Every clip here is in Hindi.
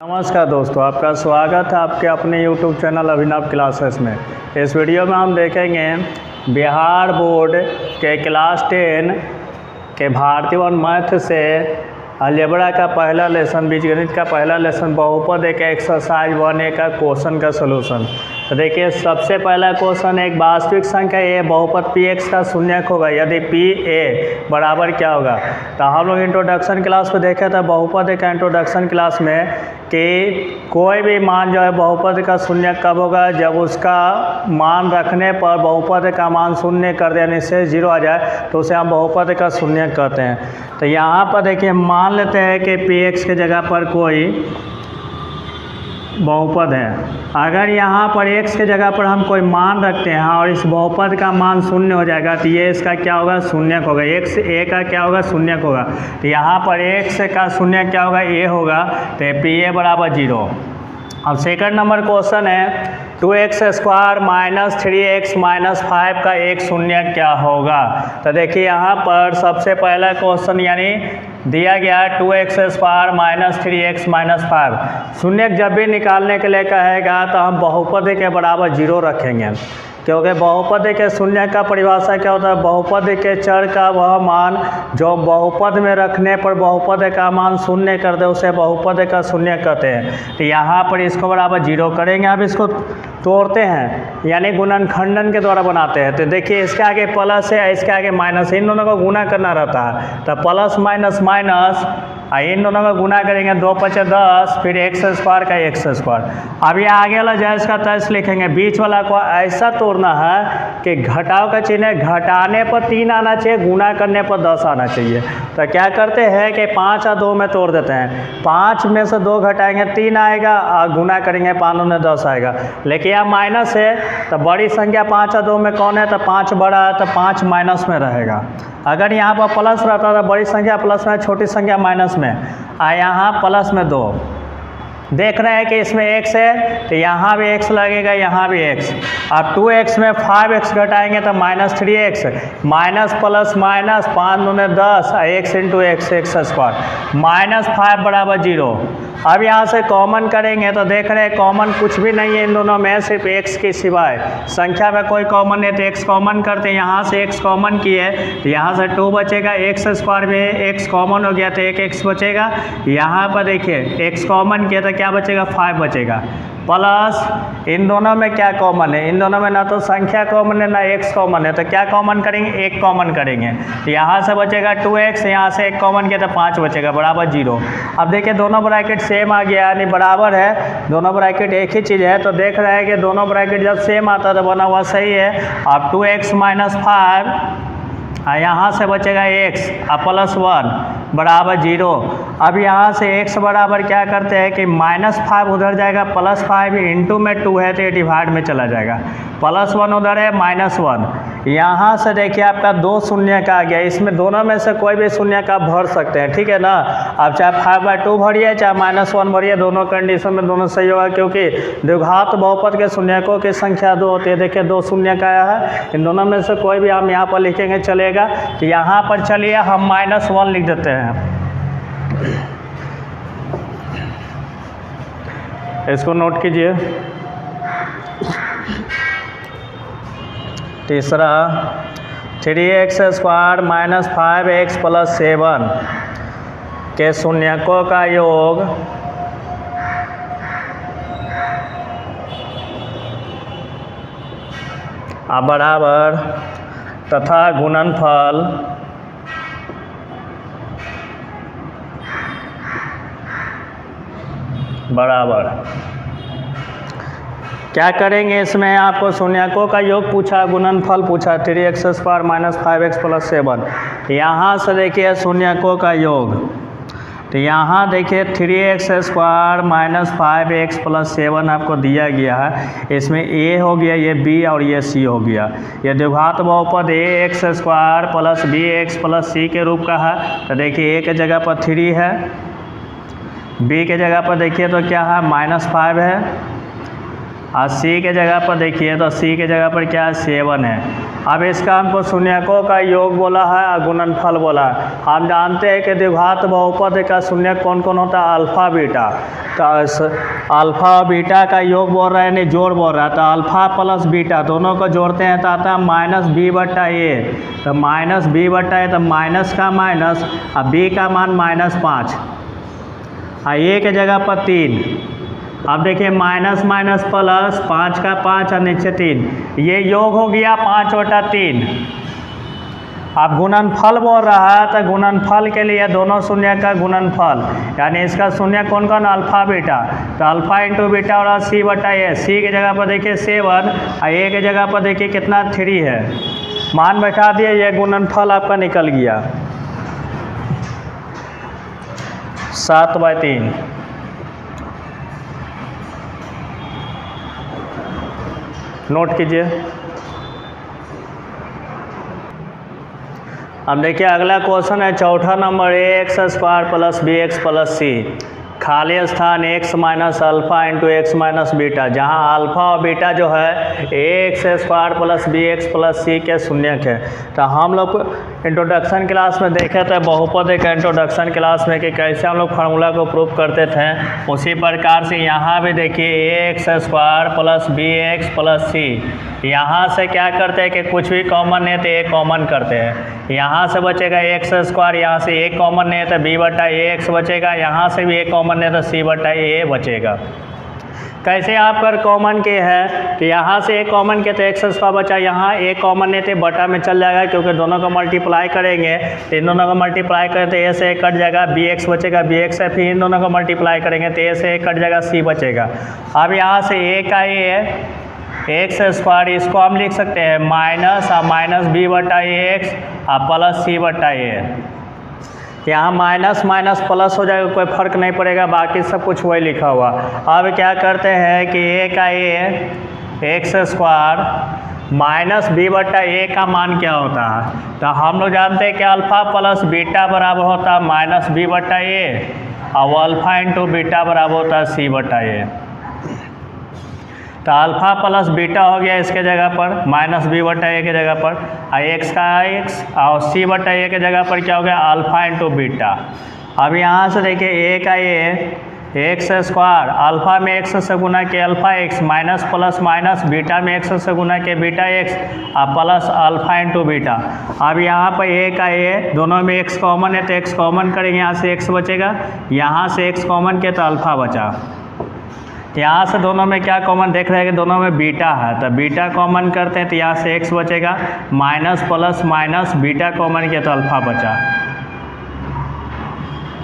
नमस्कार दोस्तों, आपका स्वागत है आपके अपने YouTube चैनल अभिनव क्लासेस में। इस वीडियो में हम देखेंगे बिहार बोर्ड के क्लास 10 के भारतीय वन मैथ से अलजेब्रा का पहला लेसन, बीजगणित का पहला लेसन, बहुपद एक एक्सरसाइज 1A का क्वेश्चन का सोल्यूशन। तो देखिए, सबसे पहला क्वेश्चन, एक वास्तविक संख्या ए बहुपद px का शून्यक होगा यदि pa बराबर क्या होगा। तो हम लोग इंट्रोडक्शन क्लास में देखे थे बहुपद का इंट्रोडक्शन क्लास में कि कोई भी मान जो है बहुपद का शून्यक कब होगा, जब उसका मान रखने पर बहुपद का मान शून्य कर देने से 0 आ जाए तो उसे हम बहुपद का शून्यक कहते हैं। तो यहाँ पर देखिए, मान लेते हैं कि px के जगह पर कोई बहुपद है। अगर यहाँ पर x के जगह पर हम कोई मान रखते हैं और इस बहुपद का मान शून्य हो जाएगा तो ये इसका क्या होगा, शून्यक होगा। x a का क्या होगा, शून्यक होगा। तो यहाँ पर x का शून्यक क्या होगा, a होगा। तो pa बराबर 0। अब सेकंड नंबर क्वेश्चन है 2x² माइनस 3x माइनस 5 का एक शून्यक क्या होगा। तो देखिए, यहाँ पर सबसे पहला क्वेश्चन यानी दिया गया 2x² माइनस 3x माइनस 5। शून्यक जब भी निकालने के लिए कहेगा तो हम बहुपद के बराबर 0 रखेंगे, क्योंकि बहुपद के शून्य का परिभाषा क्या होता है, बहुपद के चर का वह मान जो बहुपद में रखने पर बहुपद का मान शून्य कर दे उसे बहुपद का शून्य कहते हैं। तो यहाँ पर इसको बराबर 0 करेंगे। अब इसको तोड़ते हैं यानी गुणनखंडन के द्वारा बनाते हैं। तो देखिए, इसके आगे प्लस है, इसके आगे माइनस है, इन दोनों को गुना करना रहता है। तो प्लस माइनस माइनस, इन दोनों का गुना करेंगे, 2 × 5 = 10, फिर x² का x²। अब ये आगे वाला जैस का तैस लिखेंगे, बीच वाला को ऐसा तोड़ना है कि घटाव का चिन्ह है, घटाने पर 3 आना चाहिए, गुना करने पर 10 आना चाहिए। तो क्या करते हैं कि 5 और 2 में तोड़ देते हैं। 5 में से 2 घटाएंगे 3 आएगा और गुना करेंगे 5 में 10 आएगा। लेकिन यहाँ माइनस है तो बड़ी संख्या 5 और 2 में कौन है, तो 5 बड़ा है तो 5 माइनस में रहेगा। अगर यहाँ पर प्लस रहता तो बड़ी संख्या प्लस में, छोटी संख्या माइनस में, और यहाँ प्लस में 2। देख रहे हैं कि इसमें x है तो यहाँ भी x लगेगा, यहाँ भी x। अब 2x में 5x घटाएंगे तो minus 3x, minus plus minus, 5 दूने 10, x × x x², minus 5 बराबर 0। अब यहाँ से कॉमन करेंगे तो देख रहे हैं कॉमन कुछ भी नहीं है इन दोनों में, सिर्फ x के सिवाय। संख्या में कोई कॉमन है तो x कॉमन करते हैं। यहाँ से x कॉमन किए तो यहाँ से 2 बचेगा, x² में x कॉमन हो गया तो एक x बचेगा। यहाँ पर देखिए x कॉमन किया तो क्या बचेगा, 5 बचेगा। प्लस इन दोनों में क्या कॉमन है, इन दोनों में ना तो संख्या कॉमन है ना x कॉमन है, तो क्या कॉमन करेंगे, 1 कॉमन करेंगे। तो यहाँ से बचेगा 2x, यहाँ से 1 कॉमन किया तो 5 बचेगा, बराबर 0। अब देखिए, दोनों ब्रैकेट सेम आ गया यानी बराबर है, दोनों ब्रैकेट एक ही चीज़ है। तो देख रहे हैं कि दोनों ब्रैकेट जब सेम आता है तो बना हुआ सही है। अब 2x माइनस 5, यहाँ से बचेगा x और +1 बराबर 0। अब यहाँ से x बराबर क्या करते हैं कि -5 उधर जाएगा, +5 इंटू में 2 है तो ये डिवाइड में चला जाएगा, +1 उधर है, -1। यहाँ से देखिए आपका 2 शून्य का आ गया, इसमें दोनों में से कोई भी शून्य का भर सकते हैं, ठीक है ना। अब चाहे 5/2 भरिए चाहे -1 भरिए, दोनों कंडीशन में दोनों सही होगा, क्योंकि द्विघात बहुपद के शून्यकों की संख्या 2 होती है। देखिए 2 शून्य का आया है, इन दोनों में से कोई भी हम यहाँ पर लिखेंगे चलेगा। तो यहाँ पर चलिए हम -1 लिख देते हैं, इसको नोट कीजिए। तीसरा 3x² माइनस 5x + 7 के शून्यकों का योग बराबर तथा गुणनफल बराबर। क्या करेंगे, इसमें आपको शून्यकों का योग पूछा, गुणनफल पूछा, 3x² माइनस 5x + 7। यहाँ से देखिए शून्यकों का योग, तो यहाँ देखिए 3x² माइनस 5x + 7 आपको दिया गया है। इसमें a हो गया, ये b और ये c हो गया। ये द्विघात बहुपद ax² + bx + c के रूप का है। तो देखिए a के जगह पर 3 है, b के जगह पर देखिए तो क्या है, -5 है, और सी के जगह पर देखिए तो सी के जगह पर क्या है 7 है। अब इसका हमको शून्यकों का योग बोला है और गुणनफल बोला है। हम जानते हैं कि द्विघात बहुपद का शून्यक कौन कौन होता है, अल्फ़ा बीटा। तो अल्फ़ा और बीटा का योग बोल रहे हैं, नहीं जोड़ बोल रहा है। तो अल्फ़ा प्लस बीटा दोनों को जोड़ते हैं तो आता है -b/a। तो -b/a तो माइनस का माइनस और b का मान -5 और a के जगह पर 3। अब देखिए माइनस माइनस प्लस 5 का 5 और नीचे 3, ये योग हो गया 5/3। अब गुणनफल बोल रहा है तो गुणनफल के लिए दोनों शून्य का गुणनफल, यानी इसका शून्य कौन कौन, अल्फ़ा बीटा। तो अल्फ़ा इंटू बीटा और c/a। सी की जगह पर देखिए 7 और a की जगह पर देखिए कितना 3 है। मान बैठा दिए, ये गुणनफल आपका निकल गया 7/3। नोट कीजिए। अब देखिए अगला क्वेश्चन है चौथा number, ax² plus bx plus c, खाली स्थान x minus alpha into x minus beta, जहाँ अल्फ़ा और बीटा जो है ax² plus bx plus c के शून्यक है। तो हम लोग इंट्रोडक्शन क्लास में देखे थे बहुपद के इंट्रोडक्शन क्लास में कि कैसे हम लोग फार्मूला को प्रूव करते थे, उसी प्रकार से यहाँ भी देखिए ax² plus bx plus c, यहाँ से क्या करते हैं कि कुछ भी कॉमन है तो a कॉमन करते हैं। यहाँ से बचेगा x², यहाँ से a कॉमन है तो b/ax बचेगा, यहाँ से भी a कॉमन है तो c/a बचेगा। कैसे आप कर कॉमन के है कि यहाँ से a कॉमन के तो x² बचा, यहाँ a कॉमन है तो बटा में चल जाएगा, क्योंकि दोनों को मल्टीप्लाई करेंगे तो इन दोनों को मल्टीप्लाई करें तो a से a कट जाएगा, bx बचेगा, bx है, फिर इन दोनों को मल्टीप्लाई करेंगे तो a से a कट जाएगा, c बचेगा। अब यहाँ से a का a है x², इसको हम लिख सकते हैं माइनस और माइनस b/ax और प्लस c/a। यहाँ माइनस माइनस प्लस हो जाएगा, कोई फ़र्क नहीं पड़ेगा, बाकी सब कुछ वही लिखा हुआ। अब क्या करते हैं कि a का a x² माइनस b/a का मान क्या होता है, तो हम लोग जानते हैं कि अल्फ़ा प्लस बीटा बराबर होता है माइनस b/a और अल्फ़ा इंटू बीटा बराबर होता है c/a। तो अल्फ़ा प्लस बीटा हो गया इसके जगह पर माइनस b/a के जगह पर, और x का x और c/a के जगह पर क्या हो गया, अल्फ़ा इंटू बीटा। अब यहाँ से देखिए a का a x² अल्फ़ा में x से गुना के alpha x minus plus minus beta में x से गुना के बीटा x और प्लस अल्फ़ा इंटू बीटा। अब यहाँ पर a का a दोनों में x कॉमन है तो x कॉमन करेंगे, यहाँ से x बचेगा, यहाँ से x कॉमन के तो अल्फ़ा बचा। यहाँ से दोनों में क्या कॉमन देख रहे हैं कि दोनों में बीटा है, तो बीटा कॉमन करते हैं तो यहाँ से x बचेगा, minus plus minus beta common किया तो अल्फ़ा बचा।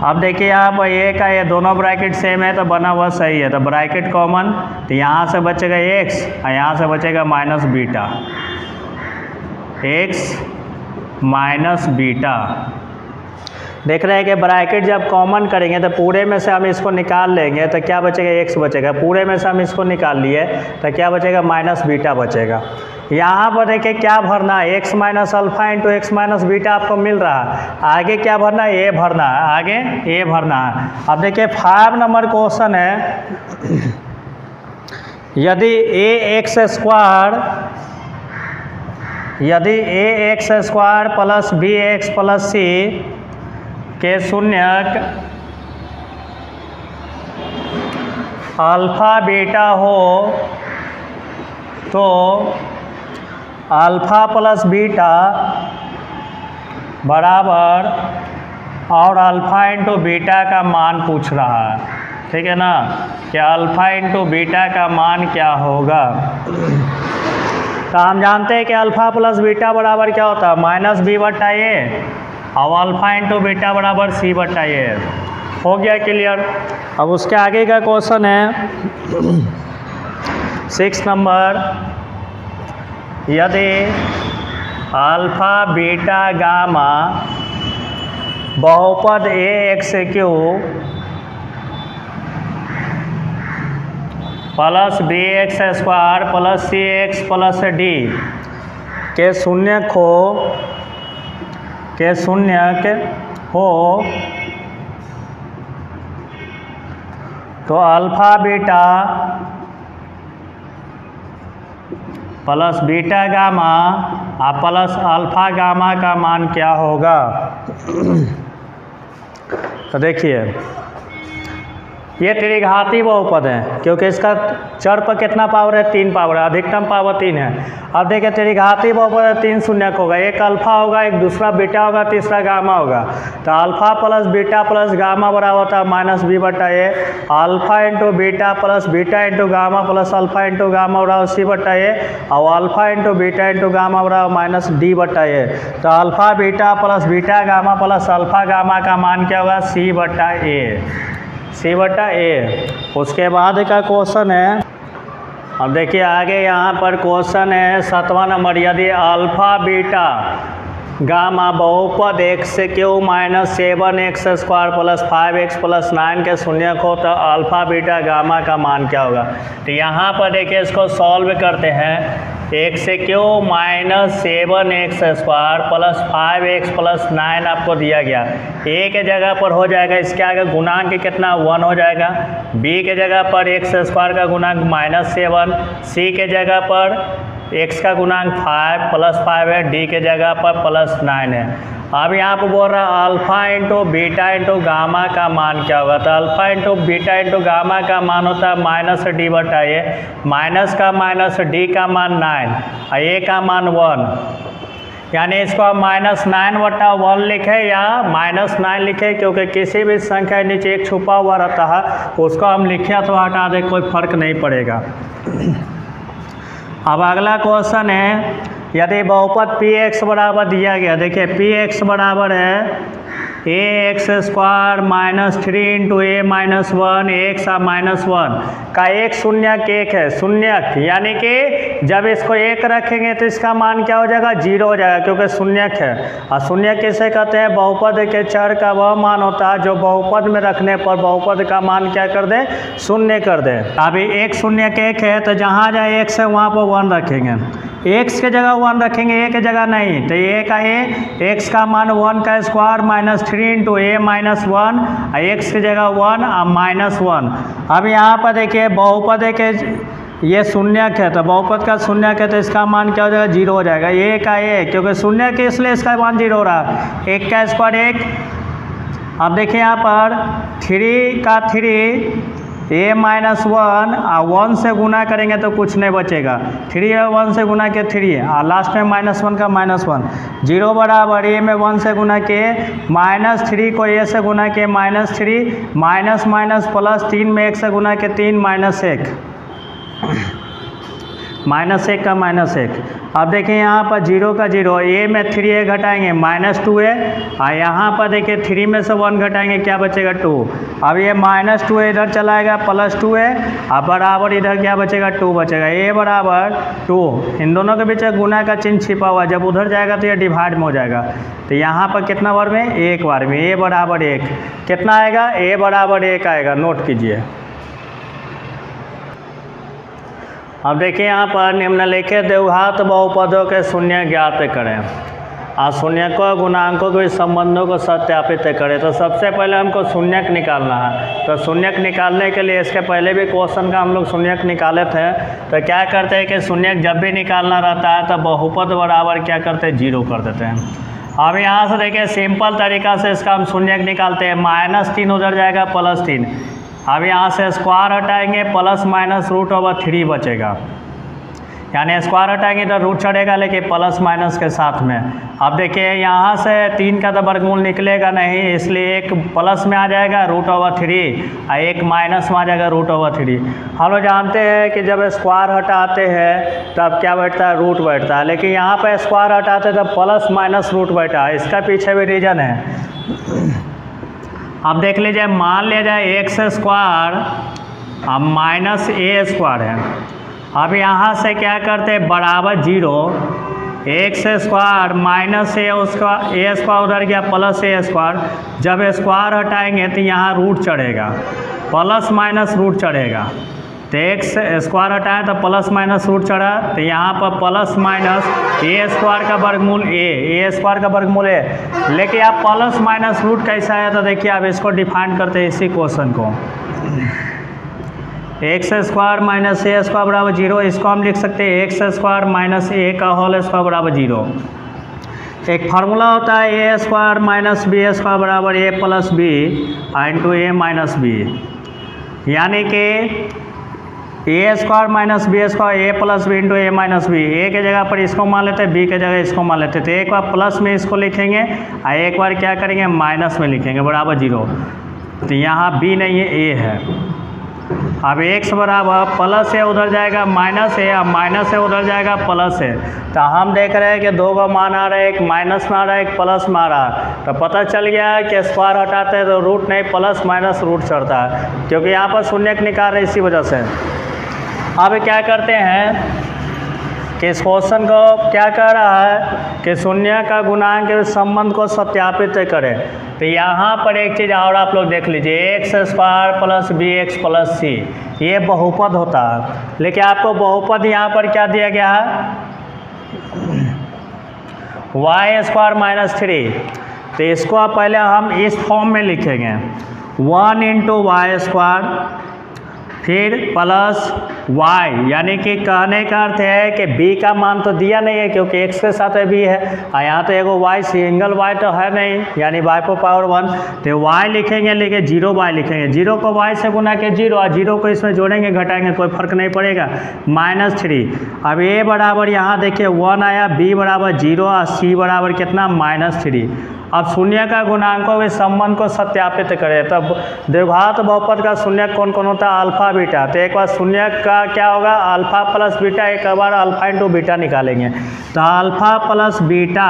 अब देखिए यहाँ पर a का ये दोनों ब्रैकेट सेम है तो बना हुआ सही है, तो ब्रैकेट कॉमन, तो यहाँ से बचेगा x और यहाँ से बचेगा minus beta, x minus beta. देख रहे हैं कि ब्रैकेट जब कॉमन करेंगे तो पूरे में से हम इसको निकाल लेंगे तो क्या बचेगा, x बचेगा, पूरे में से हम इसको निकाल लिए तो क्या बचेगा, माइनस बीटा बचेगा। यहाँ पर देखिए क्या भरना है, x minus alpha into x minus beta आपको मिल रहा है, आगे क्या भरना है, a भरना है, आगे a भरना है। अब देखिए 5 नंबर क्वेश्चन है, यदि ax² plus bx plus c के शून्यक अल्फ़ा बीटा हो तो अल्फ़ा प्लस बीटा बराबर और अल्फ़ा इंटू बीटा का मान पूछ रहा है, ठीक है ना, कि अल्फ़ा इंटू बीटा का मान क्या होगा। तो हम जानते हैं कि अल्फ़ा प्लस बीटा बराबर क्या होता है, माइनस b/a और अल्फ़ा इंटू बीटा बराबर c/a। हो गया क्लियर। अब उसके आगे का क्वेश्चन है 6 नंबर, यदि अल्फ़ा बीटा गामा बहुपद ax³ plus bx² plus cx plus d के शून्यक हो तो alpha beta plus beta gamma plus alpha gamma का मान क्या होगा। तो देखिए ये त्रिघाती बहुपद है क्योंकि इसका चर पर कितना पावर है, 3 पावर है, अधिकतम पावर 3 है। अब देखिए त्रिघाती बहुपद है, 3 शून्यक होगा, एक अल्फा होगा, एक दूसरा बीटा होगा, तीसरा गामा होगा। तो alpha plus beta plus gamma बराबर होता है माइनस बी बटा A. Alpha into beta plus beta into gamma plus alpha into gamma बराबर सी बटा ए, और alpha into beta into gamma बराबर माइनस डी बटा ए। तो alpha beta plus beta gamma plus alpha gamma का मान क्या होगा, सी बटा ए, सी बटा ए। उसके बाद का क्वेश्चन है, अब देखिए आगे यहाँ पर क्वेश्चन है 7वां नंबर, यदि अल्फा बीटा गामा बहुपद x Q minus 7x square plus 5x plus 9 के शून्यक हो तो अल्फा बीटा गामा का मान क्या होगा। तो यहाँ पर देखिए इसको सॉल्व करते हैं। X Q minus 7x square plus 5x plus 9 आपको दिया गया, ए के जगह पर हो जाएगा इसके आगे गुणांक कितना 1 हो जाएगा, बी के जगह पर एक्स स्क्वायर का गुणांक -7, सी के जगह पर x का गुणांक 5 प्लस 5 है, डी के जगह पर प्लस 9 है। अब यहाँ पर बोल रहा है alpha into beta into gamma का मान क्या होगा। तो alpha into beta into gamma का मान होता है माइनस डी बटा ए, माइनस का माइनस डी का मान 9 और ए का मान 1, यानी इसको हम -9/1 लिखे या -9 लिखे, क्योंकि किसी भी संख्या के नीचे एक छुपा हुआ रहता है, उसको हम लिखे अथवा हटा दे कोई फर्क नहीं पड़ेगा। अब अगला क्वेश्चन है, यदि बहुपद पी एक्स बराबर दिया गया, देखिए पी एक्स बराबर है ए एक्स स्क्वायर माइनस 3 इंटू ए माइनस 1 एक्स -1 का एक शून्यक एक है, शून्यक यानी कि जब इसको एक रखेंगे तो इसका मान क्या हो जाएगा, 0 हो जाएगा क्योंकि शून्यक है। और शून्यक किसे कहते हैं, बहुपद के चर का वह मान होता है जो बहुपद में रखने पर बहुपद का मान क्या कर दे, शून्य कर दे। अभी एक शून्यक एक है तो जहाँ जहाँ एक्स है वहाँ पर 1 रखेंगे, एक्स के जगह 1 रखेंगे, ए के जगह नहीं। तो ए का एक्स का मान 1 का स्क्वायर माइनस 3 इंटू ए माइनस 1, एक्स की जगह 1 और -1। अब यहाँ पर देखिए बहुपद के ये शून्यक है तो बहुपद का शून्यक है तो इसका मान क्या हो जाएगा, 0 हो जाएगा। ए का ए क्योंकि शून्यक है इसलिए इसका मान 0 हो रहा है, 1 का स्क्वायर 1। अब देखिए यहाँ पर 3 का 3 ए माइनस 1 और 1 से गुना करेंगे तो कुछ नहीं बचेगा, 3 और 1 से गुना के 3 और लास्ट में -1 का -1, 0 बराबर ए में 1 से गुना के -3 को ए से गुना के -3 माइनस माइनस प्लस 3 में 1 से गुना के 3 -1 -1 का -1। अब देखिए यहाँ पर 0 का 0, ए में 3a घटाएंगे -2a और यहाँ पर देखिए 3 में से 1 घटाएंगे क्या बचेगा 2। अब ये -2a इधर चलाएगा +2a और बराबर इधर क्या बचेगा 2 बचेगा, a बराबर 2। इन दोनों के बीच गुना का चिन्ह छिपा हुआ, जब उधर जाएगा तो ये डिवाइड में हो जाएगा। तो यहाँ पर कितना बार में, एक बार में, a बराबर 1 कितना आएगा, a बराबर 1 आएगा, नोट कीजिए। अब देखिए यहाँ पर निम्नलिखित द्विघात बहुपदों के शून्य ज्ञात करें और शून्यकों गुणांकों के संबंधों को सत्यापित करें। तो सबसे पहले हमको शून्यक निकालना है। तो शून्यक निकालने के लिए इसके पहले भी क्वेश्चन का हम लोग शून्यक निकाले थे। तो क्या करते हैं कि शून्यक जब भी निकालना रहता है तो बहुपद बराबर क्या करते हैं, 0 कर देते हैं। अब यहाँ से देखिए सिंपल तरीका से इसका हम शून्यक निकालते हैं, -3 उधर जाएगा +3। अब यहाँ से स्क्वायर हटाएंगे ±√3 बचेगा, यानी स्क्वायर हटाएंगे तो रूट चढ़ेगा लेकिन प्लस माइनस के साथ में। अब देखिए यहाँ से 3 का तो वर्गमूल निकलेगा नहीं, इसलिए एक प्लस में आ जाएगा √3 और एक माइनस में आ जाएगा √3। हम लोग जानते हैं कि जब स्क्वायर हटाते हैं तब क्या बैठता है, रूट बैठता है, लेकिन यहाँ पर स्क्वायर हटाते तब प्लस माइनस रूट बैठा है। इसका पीछे भी रीज़न है। अब देख लीजिए, मान लिया जाए एक्स स्क्वायर अब -a² है। अब यहाँ से क्या करते हैं, बराबर 0, एक्स स्क्वायर -a उसका a² उधर गया +a²। जब स्क्वायर हटाएंगे तो यहाँ रूट चढ़ेगा, प्लस माइनस रूट चढ़ेगा। तो एक्स स्क्वायर हटाएँ तो प्लस माइनस रूट चढ़ा, तो यहाँ पर प्लस माइनस a² का वर्गमूल a² का वर्गमूल है। लेकिन आप प्लस माइनस रूट कैसा है, तो देखिए आप इसको डिफाइन करते हैं इसी क्वेश्चन को। एक्स स्क्वायर माइनस ए स्क्वायर बराबर 0, इसको हम लिख सकते हैं एक्स स्क्वायर माइनस ए का होल स्क्वायर बराबर 0। एक फार्मूला होता है ए स्क्वायर माइनस बी स्क्वायर बराबर ए प्लस बी इंटू ए माइनस बी, यानी कि ए स्क्वायर माइनस बी स्क्वायर ए प्लस बी इंटू ए माइनस बी। ए के जगह पर इसको मान लेते हैं, बी के जगह इसको मान लेते हैं। तो एक बार प्लस में इसको लिखेंगे और एक बार क्या करेंगे माइनस में लिखेंगे बराबर 0। तो यहाँ बी नहीं है, ए है। अब x बराबर प्लस है उधर जाएगा माइनस है, अब माइनस है उधर जाएगा प्लस है। तो हम देख रहे हैं कि दो का मान आ रहा है, एक माइनस में आ रहा है एक प्लस में आ रहा है। तो पता चल गया है कि स्क्वायर हटाते हैं तो रूट नहीं प्लस माइनस रूट चढ़ता है, क्योंकि यहाँ पर शून्य निकाल रहे इसी वजह से। अब क्या करते हैं कि इस क्वेश्चन को क्या कह रहा है कि शून्य का गुणांक के संबंध को सत्यापित करें। तो यहाँ पर एक चीज़ और आप लोग देख लीजिए, X square plus B X plus C, ये बहुपद होता है। लेकिन आपको बहुपद यहाँ पर क्या दिया गया है, वाई स्क्वायर माइनस 3। तो इसको आप पहले हम इस फॉर्म में लिखेंगे 1 इंटू वाई स्क्वायर फिर प्लस y, यानी कि कहने का अर्थ है कि b का मान तो दिया नहीं है क्योंकि x के साथ b है, और यहाँ तो एगो y सिंगल y तो है नहीं, यानी y को पावर 1। तो y लिखेंगे लेकिन 0 y लिखेंगे, 0 को y से गुना के 0 और 0 को इसमें जोड़ेंगे घटाएंगे कोई फर्क नहीं पड़ेगा, -3। अब a बराबर यहाँ देखिए 1 आया, b बराबर 0 और c बराबर कितना -3। अब शून्य का गुणांकों के संबंध को सत्यापित करें। तब द्विघात बहुपद का शून्य कौन कौन होता है, अल्फा बीटा। तो एक बार शून्य का क्या होगा, अल्फा प्लस बीटा, एक बार अल्फा इंटू बीटा निकालेंगे। तो अल्फा प्लस बीटा,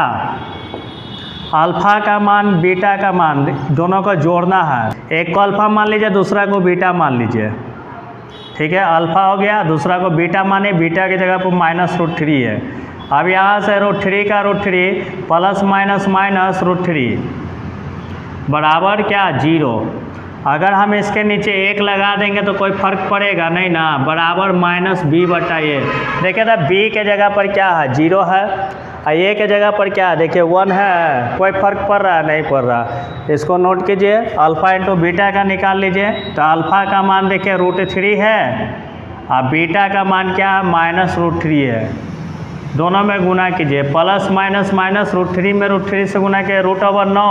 अल्फा का मान बीटा का मान दोनों को जोड़ना है। एक को अल्फा मान लीजिए, दूसरा को बीटा मान लीजिए, ठीक है। अल्फा हो गया, दूसरा को बीटा माने, बीटा की जगह पर -√3 है। अब यहाँ से √3 का √3 प्लस माइनस माइनस √3 बराबर क्या 0। अगर हम इसके नीचे 1 लगा देंगे तो कोई फर्क पड़ेगा नहीं ना, बराबर -b/a। देखिए तो b के जगह पर क्या है 0 है, और a के जगह पर क्या है देखिए 1 है, कोई फर्क पड़ रहा है नहीं पड़ रहा। इसको नोट कीजिए, अल्फा इंटू बीटा का निकाल लीजिए। तो अल्फा का मान देखिए √3 है और बीटा का मान क्या है -√3 है। दोनों में गुना कीजिए, प्लस माइनस माइनस √3 में √3 से गुना किए √9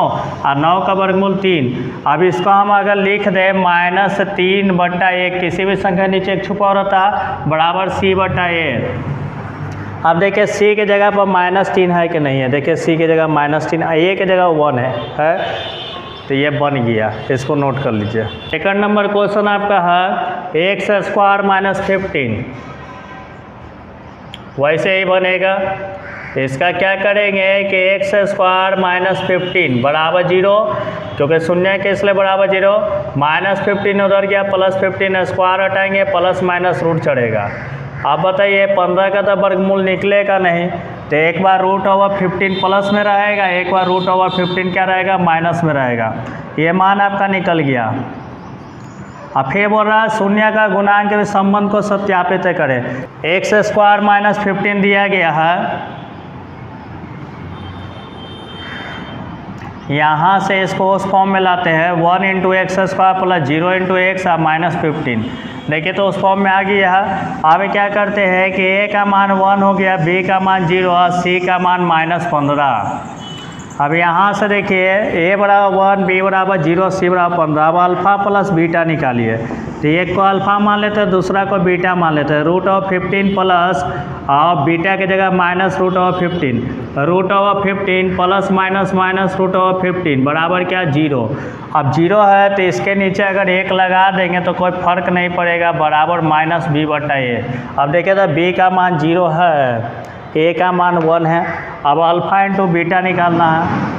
और 9 का वर्गमूल 3। अब इसको हम अगर लिख दें -3/1, किसी भी संख्या नीचे एक छुपा रहता बराबर c/a। अब देखिए c के जगह पर -3 है कि नहीं है, देखिए c के जगह -3, a के जगह 1 है तो ये बन गया, इसको नोट कर लीजिए। सेकंड नंबर क्वेश्चन आपका है एक्स स्क्वायर -15, वैसे ही बनेगा। इसका क्या करेंगे कि एक्स स्क्वायर -15 बराबर 0, क्योंकि शून्य के इसलिए बराबर 0, -15 उधर गया, +15 स्क्वायर हटाएंगे, प्लस माइनस रूट चढ़ेगा। आप बताइए 15 का तो वर्गमूल निकलेगा नहीं, तो एक बार √15 प्लस में रहेगा, एक बार √15 क्या रहेगा माइनस में रहेगा। ये मान आपका निकल गया। अब फिर बोल रहा है शून्य का गुणांक के संबंध को सत्यापित करें। एक्स स्क्वायर -15 दिया गया है, यहाँ से इसको उस फॉर्म में लाते हैं 1 into X square plus 0 into x और -15। देखिए तो उस फॉर्म में आ गया है। अब क्या करते हैं कि a का मान 1 हो गया, b का मान 0 और c का मान -15। अब यहाँ से देखिए a बराबर 1, b बराबर 0, c बराबर 15। अब अल्फा प्लस बीटा निकालिए। तो एक को अल्फा मान लेते हैं, दूसरा को बीटा मान लेते हैं। √15 प्लस और बीटा की जगह -√15, √15 प्लस माइनस माइनस √15 बराबर क्या 0। अब 0 है तो इसके नीचे अगर 1 लगा देंगे तो कोई फर्क नहीं पड़ेगा, बराबर -b/a। अब देखिए तो b का मान 0 है, a का मान 1 है। अब अल्फा इंटू बीटा निकालना है।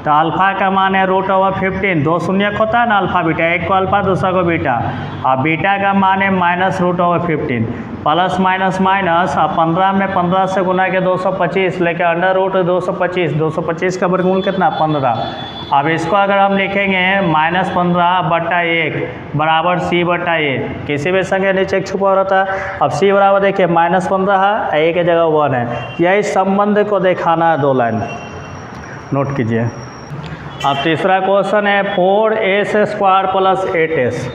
तो अल्फा का मान है √15, 2 शून्य होता है ना अल्फा बीटा, एक को अल्फा दूसरा को बीटा। और बीटा का मान है -√15 प्लस माइनस माइनस, और 15 में 15 से गुना के 225 लेके √225, 225 का वर्गमूल कितना 15। अब इसको अगर हम लिखेंगे -15/1 बराबर c/a, किसी भी संख्या नीचे एक छुपा रहता है। अब c बराबर देखिए -15 है, a के जगह 1 है। यही संबंध को दिखाना है, 2 लाइन नोट कीजिए। अब तीसरा क्वेश्चन है 4s² + 8s।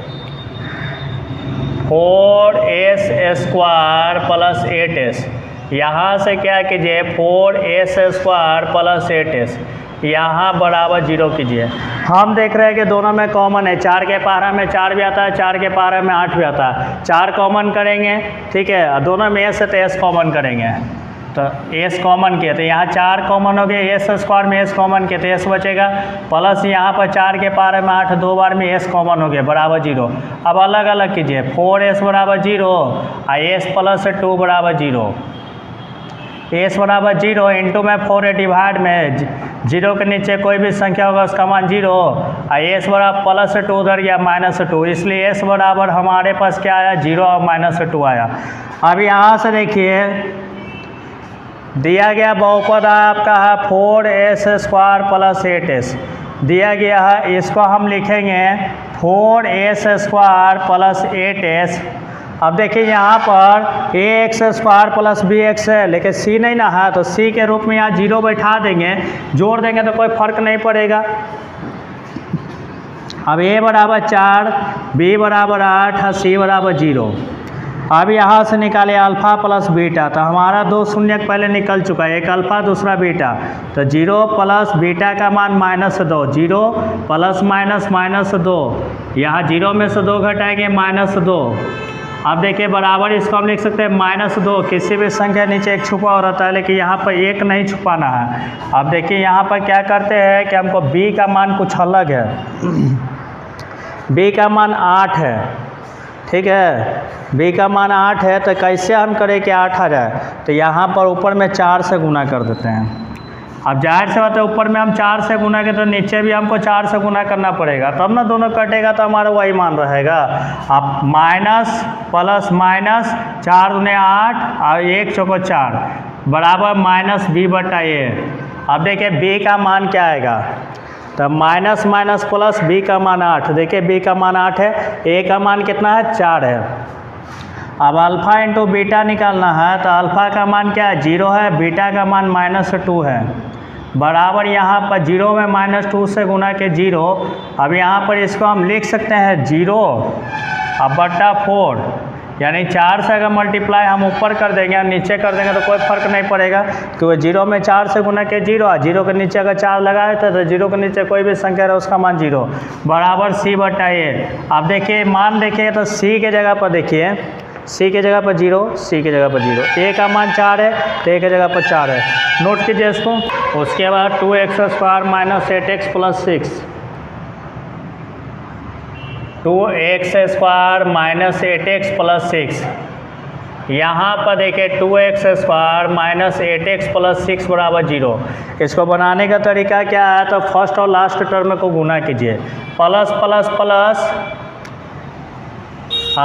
4s² plus 8s। यहाँ से क्या कीजिए 4s² प्लस 8s, यहाँ बराबर 0 कीजिए। हम देख रहे हैं कि दोनों में कॉमन है, 4 के पारा में 4 भी आता है, 4 के पारा में 8 भी आता है। 4 कॉमन करेंगे, ठीक है, दोनों में s है तो s कॉमन करेंगे, तो s कॉमन किए तो यहाँ 4 कॉमन हो गए, s² में s कॉमन किए तो s बचेगा, प्लस यहाँ पर 4 के पारे में 8 दो बार में s कॉमन हो गया बराबर 0। अब अलग अलग कीजिए, 4s बराबर 0 और s प्लस 2 बराबर 0। s बराबर 0 इंटू में 4 है डिवाइड में 0 के नीचे कोई भी संख्या होगा उसका मान 0 और s बराबर प्लस 2 उधर गया -2, इसलिए s बराबर हमारे पास क्या आया 0 और -2 आया। अब यहाँ से देखिए दिया गया बहुपद आपका है 4s² प्लस 8s दिया गया है, इसको हम लिखेंगे 4s² प्लस 8s। अब देखिए यहाँ पर ax² प्लस bx है, लेकिन c नहीं ना है तो c के रूप में यहाँ 0 बैठा देंगे, जोड़ देंगे तो कोई फर्क नहीं पड़ेगा। अब a बराबर 4, b बराबर 8 और c बराबर 0। अब यहाँ से निकाले अल्फ़ा प्लस बीटा, तो हमारा 2 शून्य पहले निकल चुका है, एक अल्फ़ा दूसरा बीटा, तो 0 प्लस बीटा का मान -2, 0 प्लस -2, यहाँ 0 में से 2 घटाएंगे -2। अब देखिए बराबर इसको हम लिख सकते हैं -2, किसी भी संख्या नीचे एक छुपा हो रहता है, लेकिन यहाँ पर एक नहीं छुपाना है। अब देखिए यहाँ पर क्या करते हैं कि हमको b का मान कुछ अलग है, b का मान 8 है, ठीक है, b का मान 8 है, तो कैसे हम करें कि 8 आ जाए, तो यहाँ पर ऊपर में 4 से गुना कर देते हैं। अब जाहिर से बात है ऊपर में हम 4 से गुना के तो नीचे भी हमको 4 से गुना करना पड़ेगा, तब ना दोनों कटेगा तो हमारा वही मान रहेगा। अब माइनस प्लस माइनस 4 दूने 8 और 1 चौको 4 बराबर -b/a। अब देखिए b का मान क्या आएगा, तो माइनस माइनस प्लस b का मान 8, देखिए b का मान 8 है, a का मान कितना है 4 है। अब अल्फ़ा इंटू बीटा निकालना है, तो अल्फ़ा का मान क्या है 0 है, बीटा का मान -2 है, बराबर यहाँ पर 0 में -2 से गुना के 0। अब यहाँ पर इसको हम लिख सकते हैं 0 अब बटा 4, यानी 4 से अगर मल्टीप्लाई हम ऊपर कर देंगे और नीचे कर देंगे तो कोई फर्क नहीं पड़ेगा, क्योंकि 0 में 4 से गुना के 0 और 0 के नीचे अगर 4 लगाए तो 0 के नीचे कोई भी संख्या रहे उसका मान 0 बराबर c/a। अब देखिए मान देखिए तो c के जगह पर देखिए, c के जगह पर 0, c के जगह पर 0, a का मान 4 है तो a के जगह पर 4 है, नोट कीजिए इसको। उसके बाद 2x² minus 8x plus 6, 2x² minus 8x plus 6, यहाँ पर देखिए 2x² माइनस 8x प्लस 6 बराबर 0। इसको बनाने का तरीका क्या है, तो फर्स्ट और लास्ट टर्म को गुना कीजिए, प्लस प्लस प्लस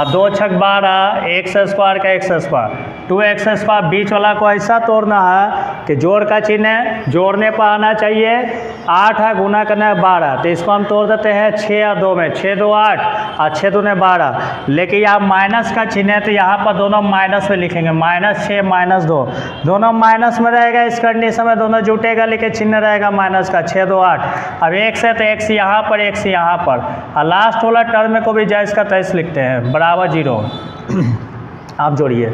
2 छक 12, x² का x², 2x² बीच वाला को ऐसा तोड़ना है कि जोड़ का चिन्ह है, जोड़ने पर आना चाहिए, 8 है गुना करना है 12, तो इसको हम तोड़ देते हैं 6 और 2 में, 6 2 8 और 6 दूने 12, लेकिन यहाँ माइनस का चिन्ह है तो यहाँ पर दोनों माइनस में लिखेंगे, -6 -2, दोनों माइनस में रहेगा, इस कंडीशन में दोनों जुटेगा, लेकिन चिन्ह रहेगा माइनस का, 6 2 8। अब x है तो x यहाँ पर, x यहाँ पर, और लास्ट वाला टर्म को भी जैस का तैस लिखते हैं बराबर 0। आप जोड़िए,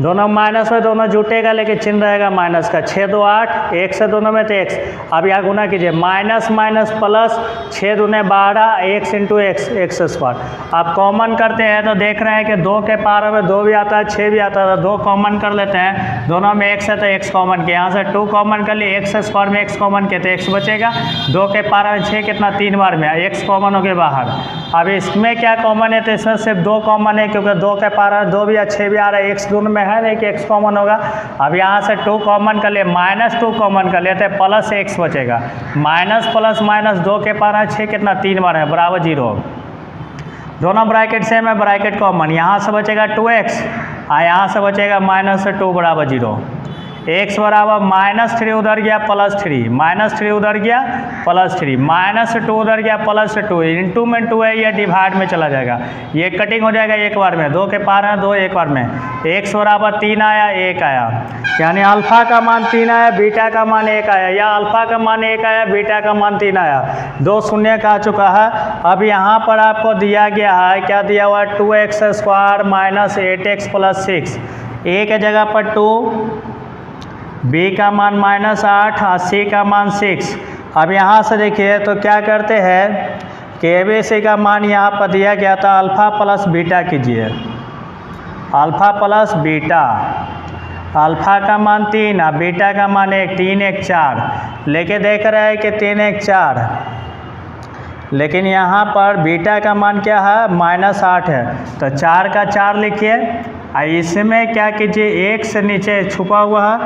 दोनों माइनस में दोनों जुटेगा, लेकिन चिन्ह रहेगा माइनस का, 6 2 8, एक से दोनों में तो x। अब यहाँ गुना कीजिए, minus minus plus 6 दूने 12, x into x²। आप कॉमन करते हैं तो देख रहे हैं कि 2 के पारा में 2 भी आता है, 6 भी आता है, तो 2 कॉमन कर लेते हैं, दोनों में x है तो x कॉमन किया, यहाँ से 2 कॉमन कर लिए, x² में x कॉमन किए तो x बचेगा, 2 के पारा में 6 कितना 3 बार में, x कॉमन हो गया बाहर। अब इसमें क्या कॉमन है, तो इसमें सिर्फ 2 कॉमन है, क्योंकि 2 के पारा 2 भी या 6 भी आ रहा है, x दोनों में है नहीं कि x कॉमन होगा। अब यहाँ से 2 कॉमन कर लिए, -2 कॉमन कर लेते हैं, प्लस x बचेगा, माइनस प्लस माइनस 2 के पारा 6 कितना 3 बार है बराबर 0। दोनों ब्रैकेट सेम है, ब्रैकेट कॉमन, यहाँ से बचेगा 2x और यहाँ से बचेगा -2 बराबर 0। x बराबर -3 उधर गया +3, -3 उधर गया +3, -2 उधर गया +2, इंटू में 2 है, ये डिवाइड में चला जाएगा, ये कटिंग हो जाएगा एक बार में, 2 के पार है 2 एक बार में, x बराबर 3 आया 1 आया, यानी अल्फ़ा का मान 3 आया, बीटा का मान 1 आया, या अल्फ़ा का मान 1 आया, बीटा का मान 3 आया, 2 शून्य का आ चुका है। अब यहाँ पर आपको दिया गया है, क्या दिया हुआ है, 2x² -8x + 6, a के जगह पर 2, b का मान -8 और c का मान 6। अब यहाँ से देखिए तो क्या करते हैं कि ABC का मान यहाँ पर दिया गया था, अल्फ़ा प्लस बीटा कीजिए, अल्फ़ा प्लस बीटा, अल्फ़ा का मान 3 और बीटा का मान 1, 3 1 4, लेके देख रहे हैं कि 3 1 4, लेकिन यहाँ पर बीटा का मान क्या है, -8 है, तो 4 का 4 लिखिए, और इसमें क्या कीजिए, 1 से नीचे छुपा हुआ है,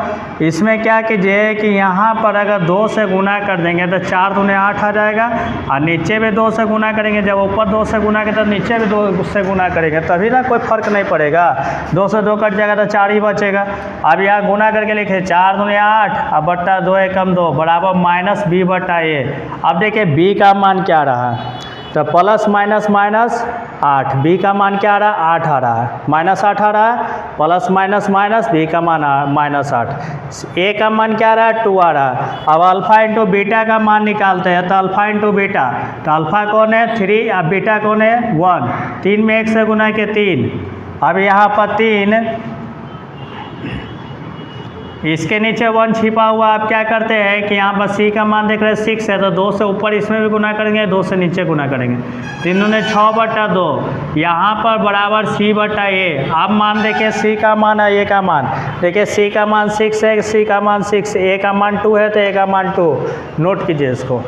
इसमें क्या कीजिए कि यहाँ पर अगर 2 से गुना कर देंगे तो 4 दूने 8 आ जाएगा, और नीचे भी 2 से गुना करेंगे, जब ऊपर 2 से गुना करें तो नीचे भी 2 से गुना करेंगे, तभी ना कोई फर्क नहीं पड़ेगा, 2 से 2 कट जाएगा तो 4 ही बचेगा। अब यहाँ गुना करके लिखे 4 दूने 8 और बट्टा 2 एकम 2 बराबर -b/a। अब देखिए b का मान क्या रहा है, तो प्लस माइनस माइनस 8, बी का मान क्या आ रहा है, 8 आ रहा है, -8 आ रहा है, प्लस माइनस माइनस बी का मान -8, ए का मान क्या आ रहा है, 2 आ रहा है। अब अल्फ़ा इंटू बीटा का मान निकालते हैं, तो अल्फ़ा इंटू बीटा, तो अल्फ़ा कौन है 3 और बीटा कौन है 1, 3 में 1 से गुना के 3, अब यहाँ पर 3, इसके नीचे 1 छिपा हुआ, आप क्या करते हैं कि यहाँ पर c का मान देख रहे हैं 6 है, तो 2 से ऊपर इसमें भी गुना करेंगे, 2 से नीचे गुना करेंगे, 3 दूने 6/2, यहाँ पर बराबर c/a। आप मान देखिए c का मान है, a का मान देखिए, c का मान 6 है, c का मान 6, a का मान 2 है, तो a का मान 2, नोट कीजिए इसको।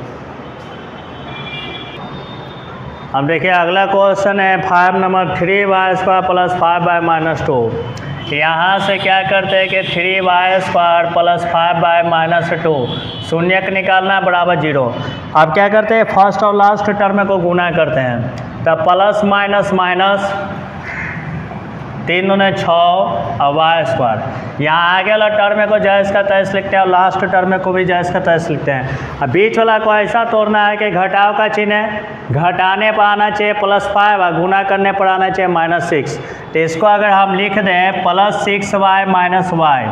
अब देखिए अगला क्वेश्चन है 5 नंबर 3y² + 5y - 2। यहाँ से क्या करते हैं कि 3y² + 5y - 2 शून्यक निकालना बराबर 0। अब क्या करते हैं, फर्स्ट और लास्ट टर्म को गुना करते हैं, तब प्लस माइनस माइनस 3 दूने 6 और y², यहाँ आगे वाला टर्म को जैस का तैस लिखते हैं और लास्ट टर्म को भी जैस का तैस लिखते हैं। अब बीच वाला को ऐसा तोड़ना है कि घटाव का चिन्ह है, घटाने पर आना चाहिए +5 और गुना करने पर आना चाहिए -6, तो इसको अगर हम लिख दें +6y - y,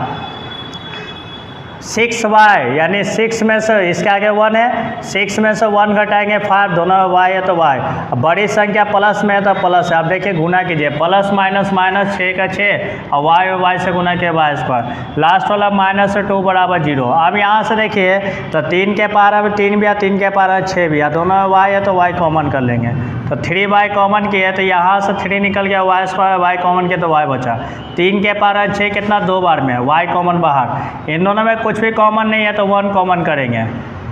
6y यानी 6 में से इसके आगे 1 है, 6 में से 1 घटाएंगे 5, दोनों y है तो y, अब बड़ी संख्या प्लस में है तो प्लस है। आप देखिए गुना कीजिए, प्लस माइनस माइनस 6 का 6 और y से गुना किया y², लास्ट वाला -2 बराबर 0। अब यहाँ से देखिए तो 3 के पार अब 3 भी है, 3 के पार 6 भी है, दोनों y है तो y कॉमन कर लेंगे, तो 3y कॉमन किए तो यहाँ से 3 निकल गया, y² y कॉमन किया तो y बचा, 3 के पार 6 कितना 2 बार में, y कॉमन बाहर, इन दोनों में कुछ भी कॉमन नहीं है तो 1 कॉमन करेंगे,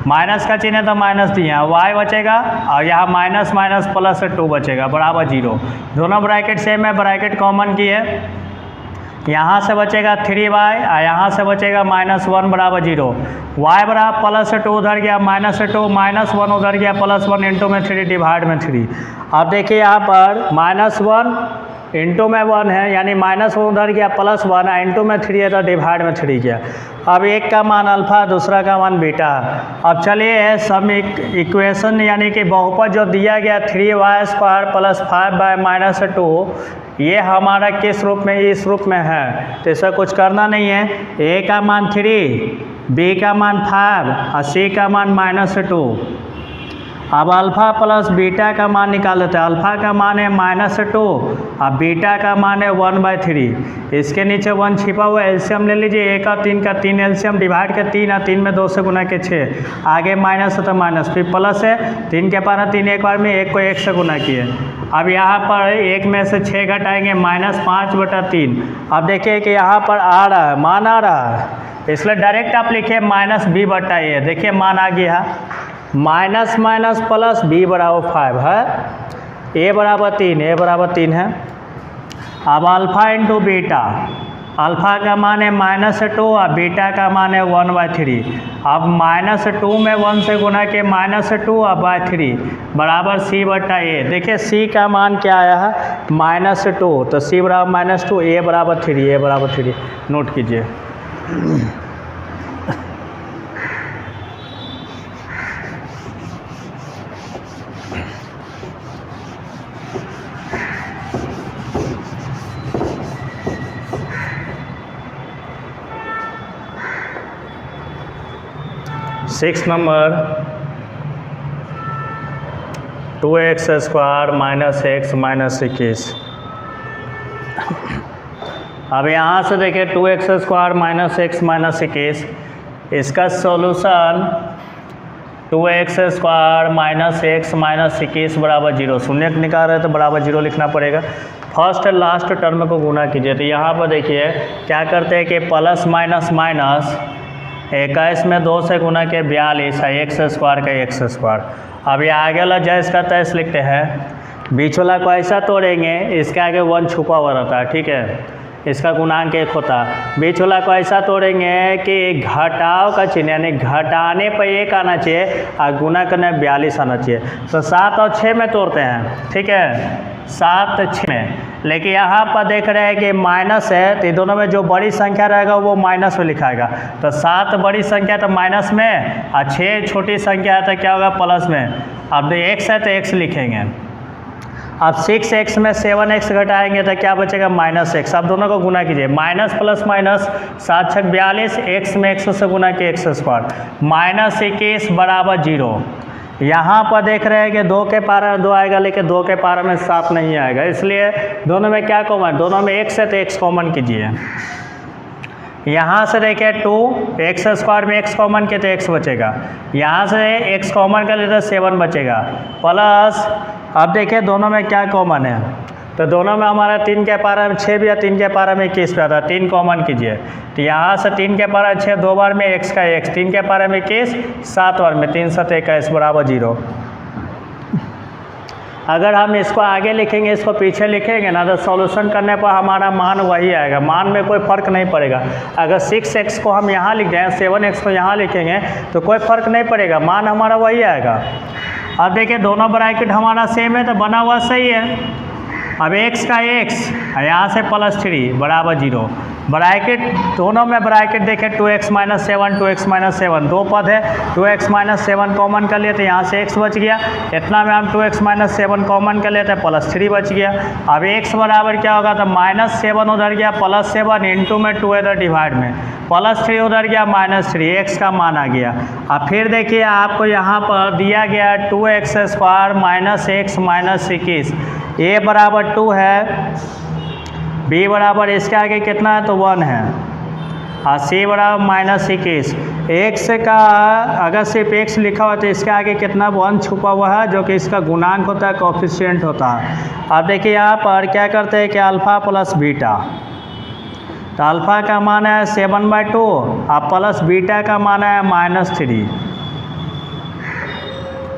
माइनस का चिन्ह है तो माइनस दिया, y बचेगा और यहाँ माइनस माइनस +2 बचेगा बराबर 0, दोनों ब्रैकेट सेम है, ब्रैकेट कॉमन की है, यहाँ से बचेगा 3y और यहाँ से बचेगा -1 बराबर 0, y बराबर +2 उधर गया -2, -1 उधर गया +1, इंटू में 3 डिवाइड में 3। अब देखिए यहाँ पर -1 इंटू में 1 है, यानी -1 उधर गया +1, इंटू में 3 है तो डिवाइड में 3 गया। अब एक का मान अल्फ़ा, दूसरा का मान बीटा। अब चलिए सब इक्वेशन यानी कि बहुपद जो दिया गया 3y² + 5y - 2, ये हमारा किस रूप में, इस रूप में है, तो इसका कुछ करना नहीं है, a का मान 3, b का मान 5 और c का मान -2। अब अल्फ़ा प्लस बीटा का मान निकाल लेते हैं, अल्फ़ा का मान है -2 और बीटा का मान है 1/3, इसके नीचे 1 छिपा हुआ है, एलसीएम ले लीजिए, 1 और 3 का 3 एलसीएम डिवाइड के 3 और 3 में 2 से गुना के 6, आगे माइनस है तो माइनस, फिर प्लस है, 3 के पार 3 एक बार में, 1 को 1 से गुना किए। अब यहाँ पर 1 में से 6 घटाएंगे -5/3। अब देखिए कि यहाँ पर आ रहा है, मान आ रहा है, इसलिए डायरेक्ट आप लिखिए -b/a, देखिए मान आ गया, माइनस माइनस प्लस b बराबर 5 है, a बराबर 3 है। अब अल्फ़ा इंटू बीटा, अल्फ़ा का मान है -2 और बीटा का मान है 1/3। अब -2 में 1 से गुना के -2 और 3 बराबर c/a। देखिए c का मान क्या आया है -2, तो c बराबर -2, a बराबर 3, नोट कीजिए। Six number 2x² minus x minus 21। अब यहाँ से देखिए 2x² माइनस एक्स माइनस 21, इसका solution 2x² minus x minus 21 बराबर 0। शून्य निकाल रहे हैं तो बराबर 0 लिखना पड़ेगा। फर्स्ट लास्ट टर्म को गुना कीजिए तो यहाँ पर देखिए क्या करते हैं कि प्लस माइनस माइनस 21 में 2 से गुना के 42 है x² का x²। अब ये आगे वाला जैस का तैस लिखते हैं, बीच वाला को ऐसा तोड़ेंगे, इसके आगे 1 छुपा हुआ रहता है, ठीक है, इसका गुणांक 1 होता है। बीच वाला को ऐसा तोड़ेंगे कि घटाव का चिन्ह यानी घटाने पर 1 आना चाहिए और गुना करने 42 आना चाहिए। तो 7 और 6 में तोड़ते हैं, ठीक है, 7 6 में। लेकिन यहाँ पर देख रहे हैं कि माइनस है तो दोनों में जो बड़ी संख्या रहेगा वो माइनस में लिखाएगा। तो 7 बड़ी संख्या तो माइनस में और 6 छोटी संख्या है तो क्या होगा प्लस में। अब x है तो x लिखेंगे। अब 6x में 7x घटाएंगे तो क्या बचेगा -x। अब दोनों को गुना कीजिए, माइनस प्लस माइनस 7 6 42, x में 100 से गुना किए x² -21 बराबर 0। यहाँ पर देख रहे हैं कि 2 के पारा में 2 आएगा लेकिन 2 के पारा में 7 नहीं आएगा, इसलिए दोनों में क्या कॉमन, दोनों में x है तो x कॉमन कीजिए। यहाँ से देखिए 2x² में x कॉमन किए तो x बचेगा, यहाँ से x कॉमन कर लेते 7 बचेगा प्लस। अब देखिए दोनों में क्या कॉमन है, तो दोनों में हमारा 3 के पारा में 6 भी है, 3 के पारा में 21 पे आता है, 3 कॉमन कीजिए तो यहाँ से 3 के पारा 6 2 बार में x का x, 3 के पारा में 21 7 बार में 3 7 21 बराबर 0। अगर हम इसको आगे लिखेंगे इसको पीछे लिखेंगे ना तो सॉल्यूशन करने पर हमारा मान वही आएगा, मान में कोई फ़र्क नहीं पड़ेगा। अगर 6x को हम यहाँ लिख दें 7x को यहाँ लिखेंगे तो कोई फ़र्क नहीं पड़ेगा, मान हमारा वही आएगा। अब देखिए दोनों ब्रैकेट हमारा सेम है तो बना हुआ सही है। अब x का x यहाँ से +3 बराबर 0, ब्रैकेट दोनों में ब्रैकेट देखें 2x - 7 2x - 7 दो पद है, 2x - 7 कॉमन कर लिए तो यहाँ से x बच गया, इतना में हम 2x - 7 कॉमन कर लेते हैं +3 बच गया। अब x बराबर क्या होगा तो -7 उधर गया +7 इंटू में 2 इधर डिवाइड में +3 उधर गया -3, x का मान आ गया। अब फिर देखिए आपको यहाँ पर दिया गया 2x² minus x minus 21, a बराबर 2 है, b बराबर इसके आगे कितना है तो 1 है और c बराबर -21। x का अगर सिर्फ x लिखा हुआ तो इसके आगे कितना 1 छुपा हुआ है जो कि इसका गुणांक होता है, कोफिशिएंट होता है। अब देखिए यहाँ पर क्या करते हैं कि अल्फ़ा प्लस बीटा, तो अल्फ़ा का मान है 7/2 और प्लस बीटा का मान है -3,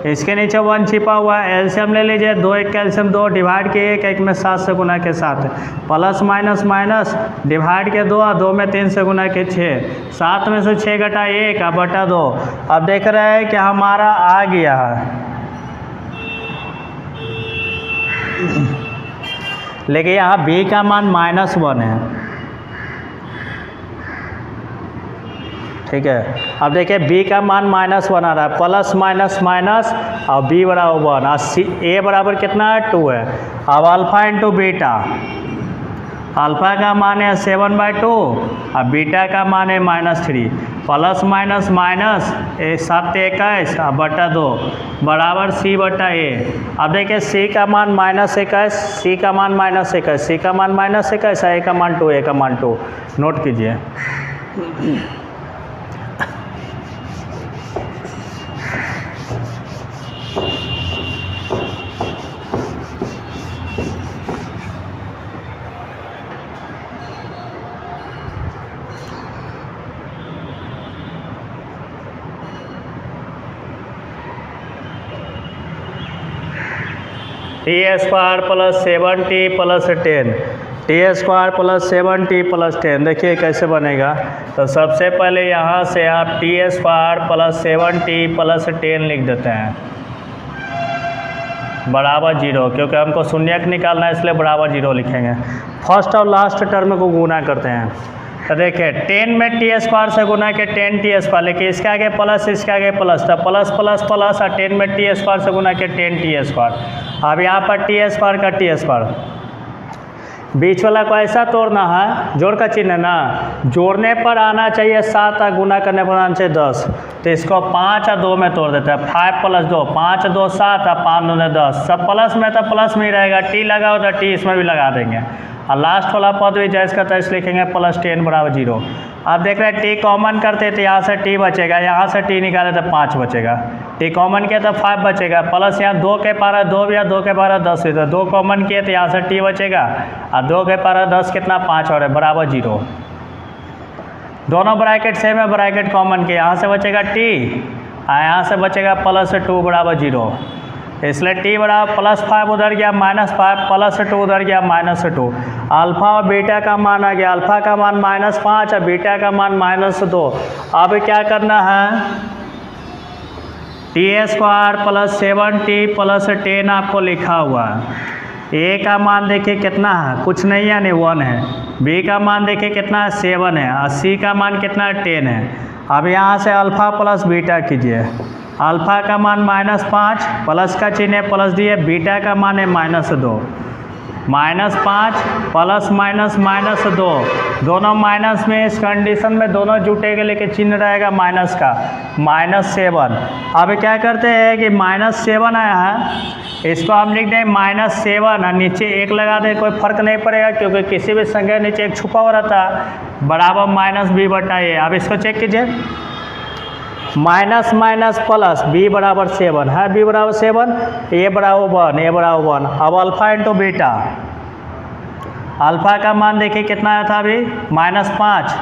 इसके नीचे 1 छिपा हुआ है। एलसीएम ले लीजिए, 2 1 कैल्शियम 2 डिवाइड के 1 में 7 से गुना के 7 प्लस माइनस माइनस डिवाइड के 2 2 में 3 से गुना के 6, 7 में से 6 घटा 1 और बटा 2। अब देख रहे हैं कि हमारा आ गया है, लेकिन यहाँ b का मान -1 है, ठीक है। अब देखिए b का मान -1 आ रहा है, प्लस माइनस माइनस और b बराबर 1 और a बराबर कितना है 2 है। अब अल्फ़ा इंटू बीटा, अल्फ़ा का मान है 7/2 और बीटा का मान है -3, प्लस माइनस माइनस 7 21 और बटा 2 बराबर c/a। अब देखिए c का मान -21, c का मान -21, c का मान -21, a का मान 2, a का मान 2 नोट कीजिए। t² + 7t + 10, t² + 7t + 10 देखिए कैसे बनेगा। तो सबसे पहले यहाँ से आप t² + 7t + 10 लिख देते हैं बराबर 0, क्योंकि हमको शून्यक निकालना है इसलिए बराबर 0 लिखेंगे। फर्स्ट और लास्ट टर्म को गुना करते हैं, तो देखिए 10 में t² से गुना के 10t², लेकिन इसके आगे प्लस इसके आगे प्लस, तो प्लस प्लस प्लस और 10 में t² से गुना के 10t²। अब यहाँ पर t² का t², बीच वाला को ऐसा तोड़ना है, जोड़ का चिन्ह है ना, जोड़ने पर आना चाहिए 7 और गुना करने पर आना चाहिए 10। तो इसको 5 और 2 में तोड़ देते हैं, 5 + 2, 5 2 7 और 5 2 10, सब प्लस में तो प्लस में ही रहेगा, t लगाओ तो t इसमें भी लगा देंगे, और लास्ट वाला पद भी जैसे का तैसे लिखेंगे +10 = 0। अब देख रहे हैं t कॉमन करते तो यहाँ से t बचेगा, यहाँ से t निकाले तो 5 बचेगा, t कॉमन किया तो 5 बचेगा, प्लस यहाँ 2 के पारा 2 या 2 के पारा 10 है, तो 2 कॉमन किए तो यहाँ से t बचेगा, और 2 के पारा 10 कितना 5 और है बराबर 0। दोनों ब्रैकेट सेम है, ब्रैकेट कॉमन किया, यहाँ से बचेगा t और यहाँ से बचेगा +2 = 0, इसलिए t बराबर +5 उधर गया -5, +2 उधर गया -2। अल्फ़ा और बीटा का मान आ गया, अल्फ़ा का मान -5 और बीटा का मान -2। अब क्या करना है, t² + 7t + 10 आपको लिखा हुआ है। a का मान देखिए कितना है, कुछ नहीं है यानी 1 है, b का मान देखिए कितना है 7 है, और c का मान कितना है 10 है। अब यहाँ से अल्फ़ा प्लस बीटा कीजिए, अल्फ़ा का मान -5, प्लस का चिन्ह प्लस दिए, बीटा का मान है -2, -5 प्लस माइनस -2, दोनों माइनस में, इस कंडीशन में दोनों जुटेंगे लेकिन चिन्ह रहेगा माइनस का, -7। अब क्या करते हैं कि -7 आया है, इसको हम लिख दें -7 और नीचे 1 लगा दें, कोई फर्क नहीं पड़ेगा क्योंकि किसी भी संख्या नीचे 1 छुपा हुआ रहता है, बराबर -b/a। अब इसको चेक कीजिए, माइनस माइनस प्लस, b = 7 है, b = 7, a = 1, a = 1। अब अल्फ़ा इंटू बीटा, अल्फ़ा का मान देखिए कितना आया था अभी -5,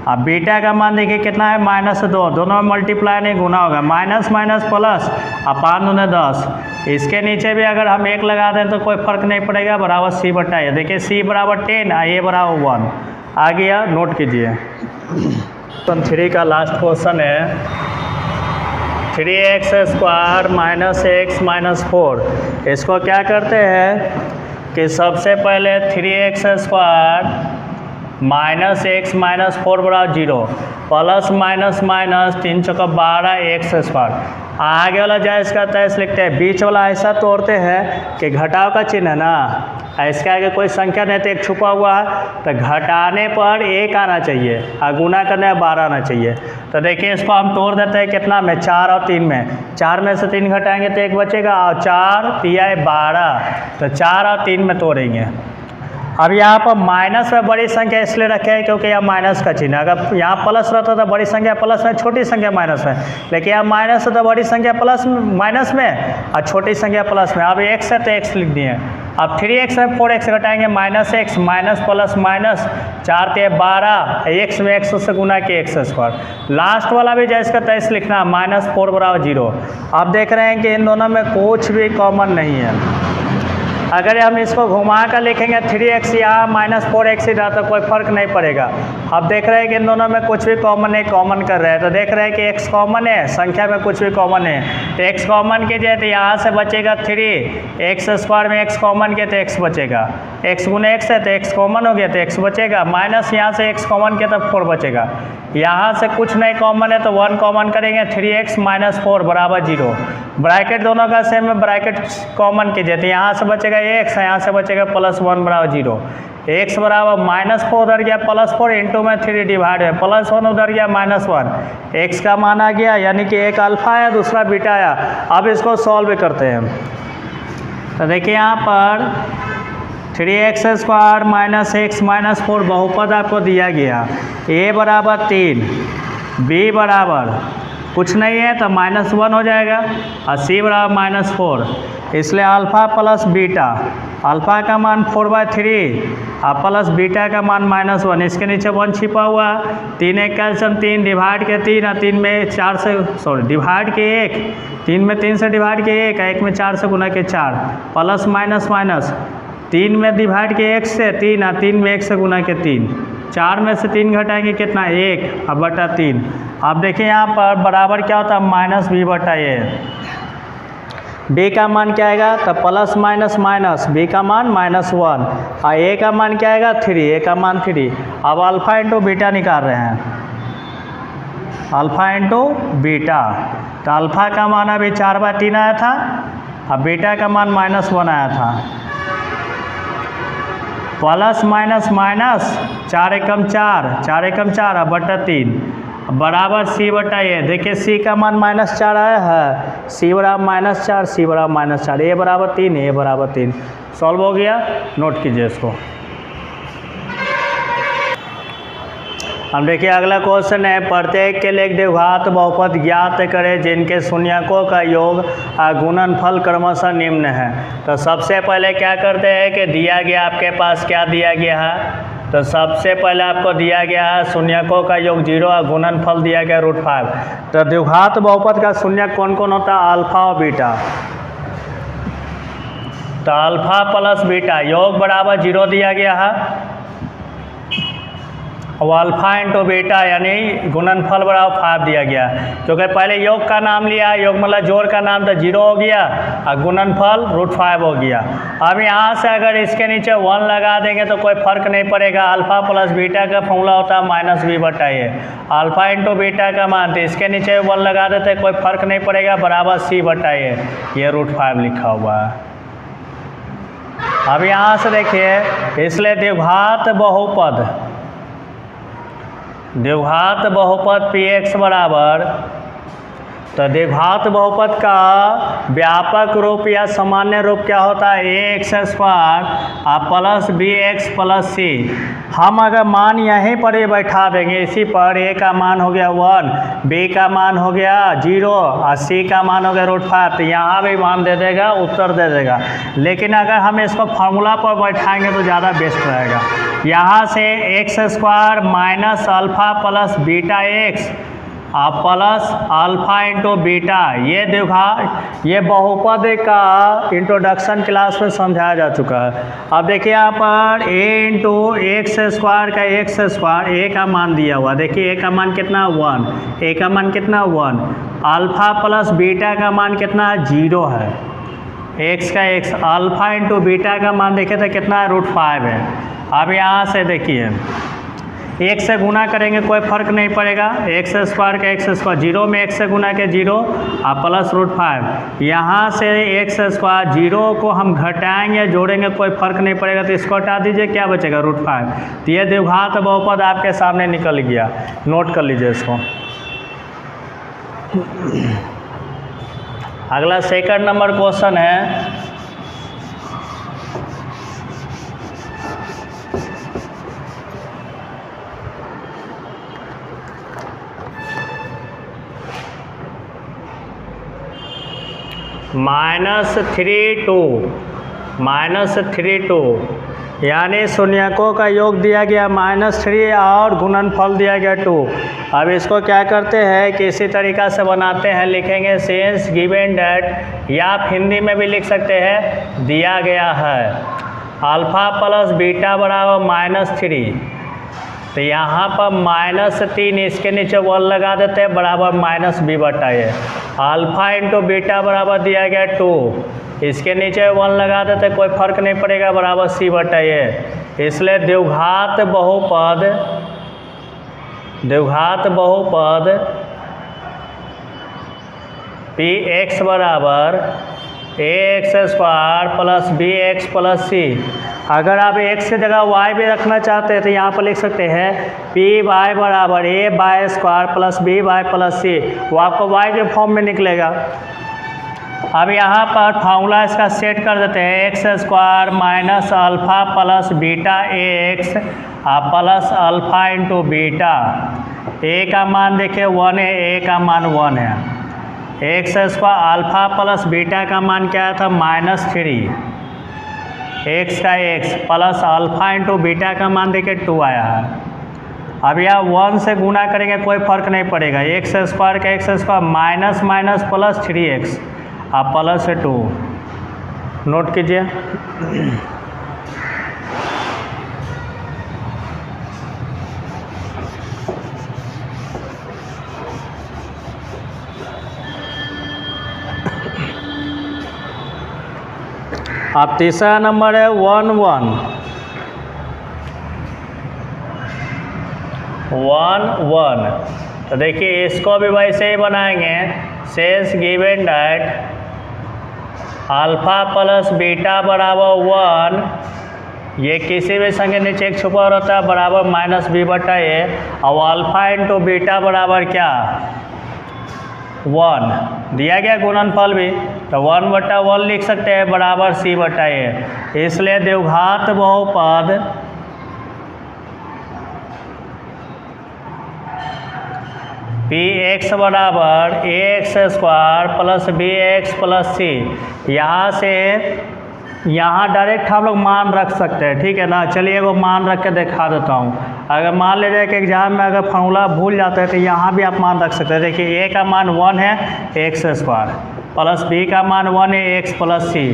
अब बीटा का मान देखिए कितना है -2, दोनों में मल्टीप्लाई नहीं गुना होगा, माइनस माइनस प्लस, अब 5 दूने 10, इसके नीचे भी अगर हम 1 लगा दें तो कोई फर्क नहीं पड़ेगा, बराबर c/a। देखिए c = 10 और a = 1 आ गया, नोट कीजिए। 3 का लास्ट क्वेश्चन है, 3x² - x - 4। इसको क्या करते हैं कि सबसे पहले 3x² - x - 4 = 0, plus minus minus 3 × 12 x²। आगे वाला जायज़ का तैस लिखते हैं, बीच वाला ऐसा तोड़ते हैं कि घटाव का चिन्ह है ना, इसके आगे कोई संख्या नहीं तो 1 छुपा हुआ है, तो घटाने पर 1 आना चाहिए और गुना करने पर 12 आना चाहिए। तो देखिए इसको हम तोड़ देते हैं कितना में, 4 और 3 में, 4 में से 3 घटाएंगे तो 1 बचेगा, और 4 × 3 = 12, तो 4 और 3 में तोड़ेंगे। अब यहाँ पर माइनस में बड़ी संख्या इसलिए रखे हैं क्योंकि यहाँ माइनस का चिन्ह, अगर यहाँ प्लस रहता तो बड़ी संख्या प्लस में, छोटी संख्या माइनस में, लेकिन यहाँ माइनस है तो बड़ी संख्या प्लस माइनस में और छोटी संख्या प्लस में। अब x है तो x लिख दिए, अब 3x में 4x घटाएंगे, -x minus plus minus, 4 × 12, x में x से गुना के x²। लास्ट वाला भी जैसे का तैसे लिखना, -4 = 0। अब देख रहे हैं कि इन दोनों में कुछ भी कॉमन नहीं है। अगर हम इसको घुमा कर लिखेंगे 3x यहाँ -4x ही रहा तो कोई फर्क नहीं पड़ेगा। अब देख रहे हैं कि इन दोनों में कुछ भी कॉमन नहीं, कॉमन कर रहे हैं, तो देख रहे हैं कि x कॉमन है, संख्या में कुछ भी कॉमन है, तो x कॉमन कीजिए तो यहाँ से बचेगा 3, x² में x कॉमन किए तो x बचेगा, x × x है तो x कॉमन हो गया तो x बचेगा, माइनस यहाँ से x कॉमन किया तो 4 बचेगा, यहाँ से कुछ नहीं कॉमन है तो 1 कॉमन करेंगे, 3x - 4 = 0। ब्रैकेट दोनों का सेम है, ब्रैकेट कॉमन कीजिए तो यहाँ से बचेगा x, यहाँ से बचेगा +1 = 0। x बराबर -4 उधर गया, +4 इंटू में 3 डिवाइड है, +1 उधर गया -1, x का मान आ गया, यानी कि एक अल्फ़ा आया दूसरा बीटा आया। अब इसको सॉल्व करते हैं, तो देखिए यहाँ पर 3x² - x - 4 बहुपद आपको दिया गया, a = 3, b बराबर कुछ नहीं है तो -1 हो जाएगा, और c = -4, इसलिए अल्फ़ा प्लस बीटा, अल्फ़ा का मान 4/3 और प्लस बीटा का मान -1, इसके नीचे 1 छिपा हुआ, 3 1 कैल्शियम 3 डिवाइड के 3 और 3 में 4 से डिवाइड के 1, 3 में 3 से डिवाइड के 1, 1 में 4 से गुना के 4, प्लस माइनस माइनस 3 में डिवाइड के 1 से 3 और 3 में 1 से गुना के 3, 4 में से 3 घटाएंगे कितना 1 और बटा 3। अब देखिए यहाँ पर बराबर क्या होता है -b/a, बी का मान क्या आएगा, तो प्लस माइनस माइनस, बी का मान -1 और ए का मान क्या आएगा 3, ए का मान 3। अब अल्फ़ा इंटू बीटा निकाल रहे हैं, अल्फ़ा इंटू बीटा। तो अल्फ़ा का मान अभी 4/3 आया था और बीटा का मान -1 आया था। प्लस माइनस माइनस 4 एकम 4, 4 एकम 4 और बटा 3 बराबर सी बटा ए। देखिए सी का मान -4 आया है, सी बराबर -4, सी बराबर -4, ए बराबर 3, ए बराबर 3। सॉल्व हो गया, नोट कीजिए इसको। हम देखिए अगला क्वेश्चन है, प्रत्येक के लिए एक द्विघात बहुपद ज्ञात करें जिनके शून्यकों का योग और गुणनफल क्रमशः निम्न है। तो सबसे पहले क्या करते हैं कि दिया गया आपके पास क्या दिया गया है, तो सबसे पहले आपको दिया गया है शून्यकों का योग 0 और गुणनफल दिया गया √5। तो द्विघात बहुपद का शून्यक कौन कौन होता है, अल्फ़ा और बीटा। तो अल्फ़ा प्लस बीटा योग बराबर 0 दिया गया है और अल्फ़ा इंटू बीटा यानी गुणनफल बराबर 5 दिया गया। क्योंकि पहले योग का नाम लिया, योग मतलब जोड़ का नाम, तो 0 हो गया और गुणनफल √5 हो गया। अब यहाँ से अगर इसके नीचे 1 लगा देंगे तो कोई फर्क नहीं पड़ेगा। अल्फ़ा प्लस बीटा का फॉर्मूला होता है -b/a, अल्फ़ा इंटू बीटा का मान, तो इसके नीचे 1 लगा देते कोई फर्क नहीं पड़ेगा, बराबर c/a, ये √5 लिखा हुआ है। अब यहाँ से देखिए, इसलिए द्विघात बहुपद px बराबर, तो द्विघात बहुपद का व्यापक रूप या सामान्य रूप क्या होता है, ax² और प्लस bx प्लस c। हम अगर मान यहीं पर ही बैठा देंगे, इसी पर a का मान हो गया 1, b का मान हो गया 0 और c का मान हो गया √5, तो यहाँ भी मान दे देगा, उत्तर दे देगा। लेकिन अगर हम इसको फार्मूला पर बैठाएंगे तो ज़्यादा बेस्ट रहेगा। यहाँ से x² minus alpha plus beta x और प्लस अल्फ़ा इंटू बीटा, ये बहुपद का इंट्रोडक्शन क्लास में समझाया जा चुका है। अब देखिए यहाँ पर a इंटू x² का x², a का मान दिया हुआ, देखिए a का मान कितना 1, a का मान कितना 1, अल्फ़ा प्लस बीटा का मान कितना 0 है, x का x, अल्फ़ा इंटू बीटा का मान देखे तो कितना √5 है। अब यहाँ से देखिए 1 से गुना करेंगे कोई फर्क नहीं पड़ेगा, x² का x², 0 में 1 से गुना के 0 और प्लस √5। यहाँ से x² 0 को हम घटाएंगे जोड़ेंगे कोई फर्क नहीं पड़ेगा, तो इसको हटा दीजिए, क्या बचेगा √5। तो ये द्विघात बहुपद आपके सामने निकल गया, नोट कर लीजिए इसको। अगला सेकंड नंबर क्वेश्चन है, -3 यानी शून्यकों का योग दिया गया -3 और गुणनफल दिया गया 2। अब इसको क्या करते हैं कि इसी तरीक़ा से बनाते हैं, लिखेंगे सिंस गिवन डैट, या आप हिंदी में भी लिख सकते हैं दिया गया है अल्फ़ा प्लस बीटा बराबर -3, तो यहाँ पर -3 इसके नीचे 1 लगा देते हैं, बराबर -b/a। अल्फ़ा इंटू बीटा बराबर दिया गया 2, इसके नीचे 1 लगा देते कोई फर्क नहीं पड़ेगा, बराबर c/a। इसलिए द्विघात बहुपद px बराबर ax² plus bx plus c। अगर आप x की जगह y भी रखना चाहते हैं तो यहाँ पर लिख सकते हैं py बराबर a² plus by plus c, वो आपको y के फॉर्म में निकलेगा। अब यहाँ पर फार्मूला इसका सेट कर देते हैं, x² minus alpha plus beta ax plus alpha into beta. a का मान देखिए 1 है, a का मान 1 है, x² अल्फ़ा प्लस बीटा का मान क्या था -3, x का x plus alpha into beta का मान देखिए 2 आया है। अब यहाँ 1 से गुना करेंगे कोई फर्क नहीं पड़ेगा, x² का x² minus minus plus 3x और प्लस 2, नोट कीजिए। अब तीसरा नंबर है 1 1 1 1। तो देखिए इसको भी वैसे ही बनाएंगे। Sense given that alpha plus beta बराबर 1, ये किसी भी संख्या नीचे एक छुपा रहता है बराबर माइनस बी बटा ए, और अल्फा इंटू बीटा बराबर क्या 1 दिया गया गुणनफल भी, तो 1 बटा 1 लिख सकते हैं बराबर सी बटा ए। इसलिए द्विघात बहुपद पी एक्स बराबर A X square plus B X plus C. यहाँ से यहाँ डायरेक्ट हम लोग मान रख सकते हैं, ठीक है ना। चलिए वो मान रख के दिखा देता हूँ। अगर मान लीजिए कि एग्जाम में अगर फॉर्मूला भूल जाते हैं तो यहाँ भी आप मान रख सकते हैं। देखिए ए का मान 1 है एक्स स्क्वायर, प्लस बी का मान 1 है एक्स प्लस सी।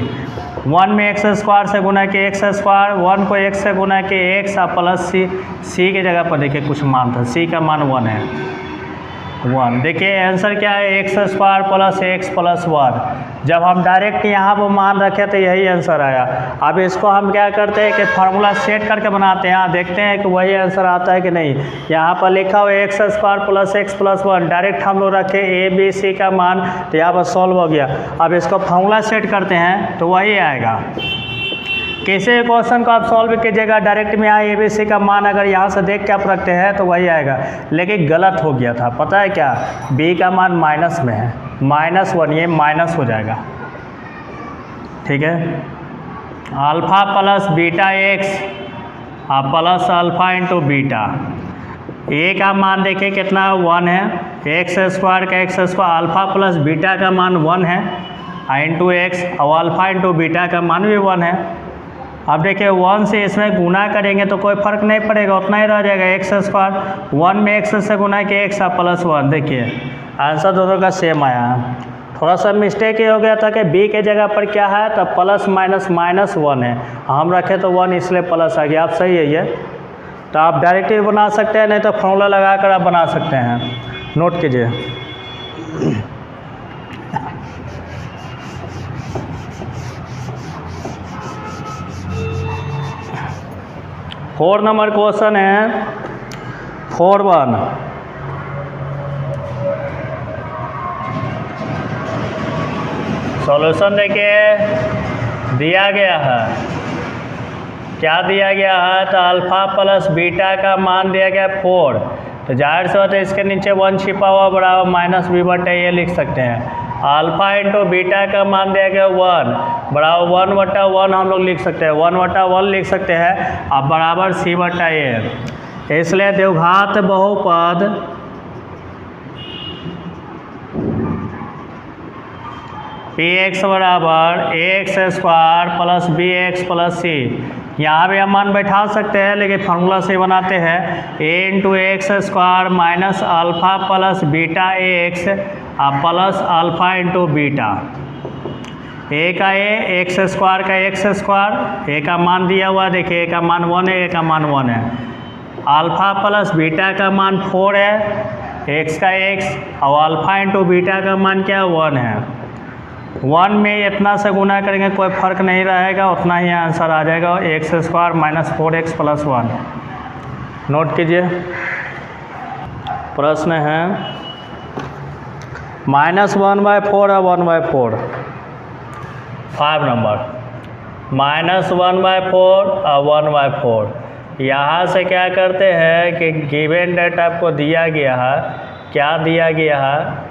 1 में एक्स स्क्वायर से गुना के एक्स स्क्वायर, 1 को एक्स से गुना के एक्स और प्लस सी। सी की जगह पर देखिए कुछ मान था, सी का मान 1 है 1। देखिए आंसर क्या है x square plus x plus 1। जब हम डायरेक्ट यहाँ पर मान रखे तो यही आंसर आया। अब इसको हम क्या करते हैं कि फार्मूला सेट करके बनाते हैं, देखते हैं कि वही आंसर आता है कि नहीं। यहाँ पर लिखा हुआ x square plus x plus 1, direct हम लोग रखे ए बी सी का मान, तो यहाँ पर सॉल्व हो गया। अब इसको फार्मूला सेट करते हैं तो वही आएगा। किसी क्वेश्चन को आप सॉल्व कीजिएगा डायरेक्ट में यहाँ ए बी सी का मान अगर यहाँ से देख के आप रखते हैं तो वही आएगा, लेकिन गलत हो गया था। पता है क्या, बी का मान माइनस में है, -1, ये माइनस हो जाएगा, ठीक है। अल्फा प्लस बीटा एक्स और plus alpha into beta. A का मान देखिए कितना 1 है, एक्स स्क्वायर का X square, alpha plus beta का मान 1 है इंटू एक्स, और अल्फा इंटू बीटा का मान भी 1 है। अब देखिए 1 से इसमें गुना करेंगे तो कोई फर्क नहीं पड़ेगा, उतना ही रह जाएगा एक्स स्क्वायर। 1 में एक्स से गुना के एक्स और प्लस 1। देखिए आंसर दोनों का सेम आया है। थोड़ा सा मिस्टेक ये हो गया था कि बी के जगह पर क्या है तो प्लस माइनस -1 है, हम रखे तो 1 इसलिए प्लस आ गया। आप सही है ये, तो आप डायरेक्ट भी बना सकते हैं, नहीं तो फॉर्मूला लगा कर आप बना सकते हैं। नोट कीजिए। फोर नंबर क्वेश्चन है 4-1। सॉल्यूशन देखिए दिया गया है, क्या दिया गया है तो अल्फा प्लस बीटा का मान दिया गया 4, तो जाहिर से होता है इसके नीचे 1 छिपा हुआ बराबर माइनस बी बटा ये लिख सकते हैं। अल्फा इंटू बीटा का मान दिया गया 1 बराबर 1 बटा 1 हम लोग लिख सकते हैं, 1 बटा 1 लिख सकते हैं, अब बराबर सी बटा ए। इसलिए द्विघात बहुपद पी एक्स बराबर X square plus B X plus C. यहाँ भी हम मान बैठा सकते हैं, लेकिन फार्मूला से बनाते हैं A into X square minus alpha plus beta X और plus alpha into beta. A का ए, एक्स स्क्वायर का एक्स स्क्वायर, ए का मान दिया हुआ देखिए, ए का मान 1 है, ए का मान 1 है। अल्फा प्लस बीटा का मान 4 है, एक्स का एक्स, और अल्फा इंटू बीटा का मान क्या 1 है। 1 में इतना से गुना करेंगे कोई फर्क नहीं रहेगा, उतना ही आंसर आ जाएगा, x square minus 4x plus 1। Note कीजिए। प्रश्न है -1/4 और 1/4। 5 नंबर -1/4 और 1/4। यहाँ से क्या करते हैं कि गिवन डेटा आपको दिया गया है, क्या दिया गया है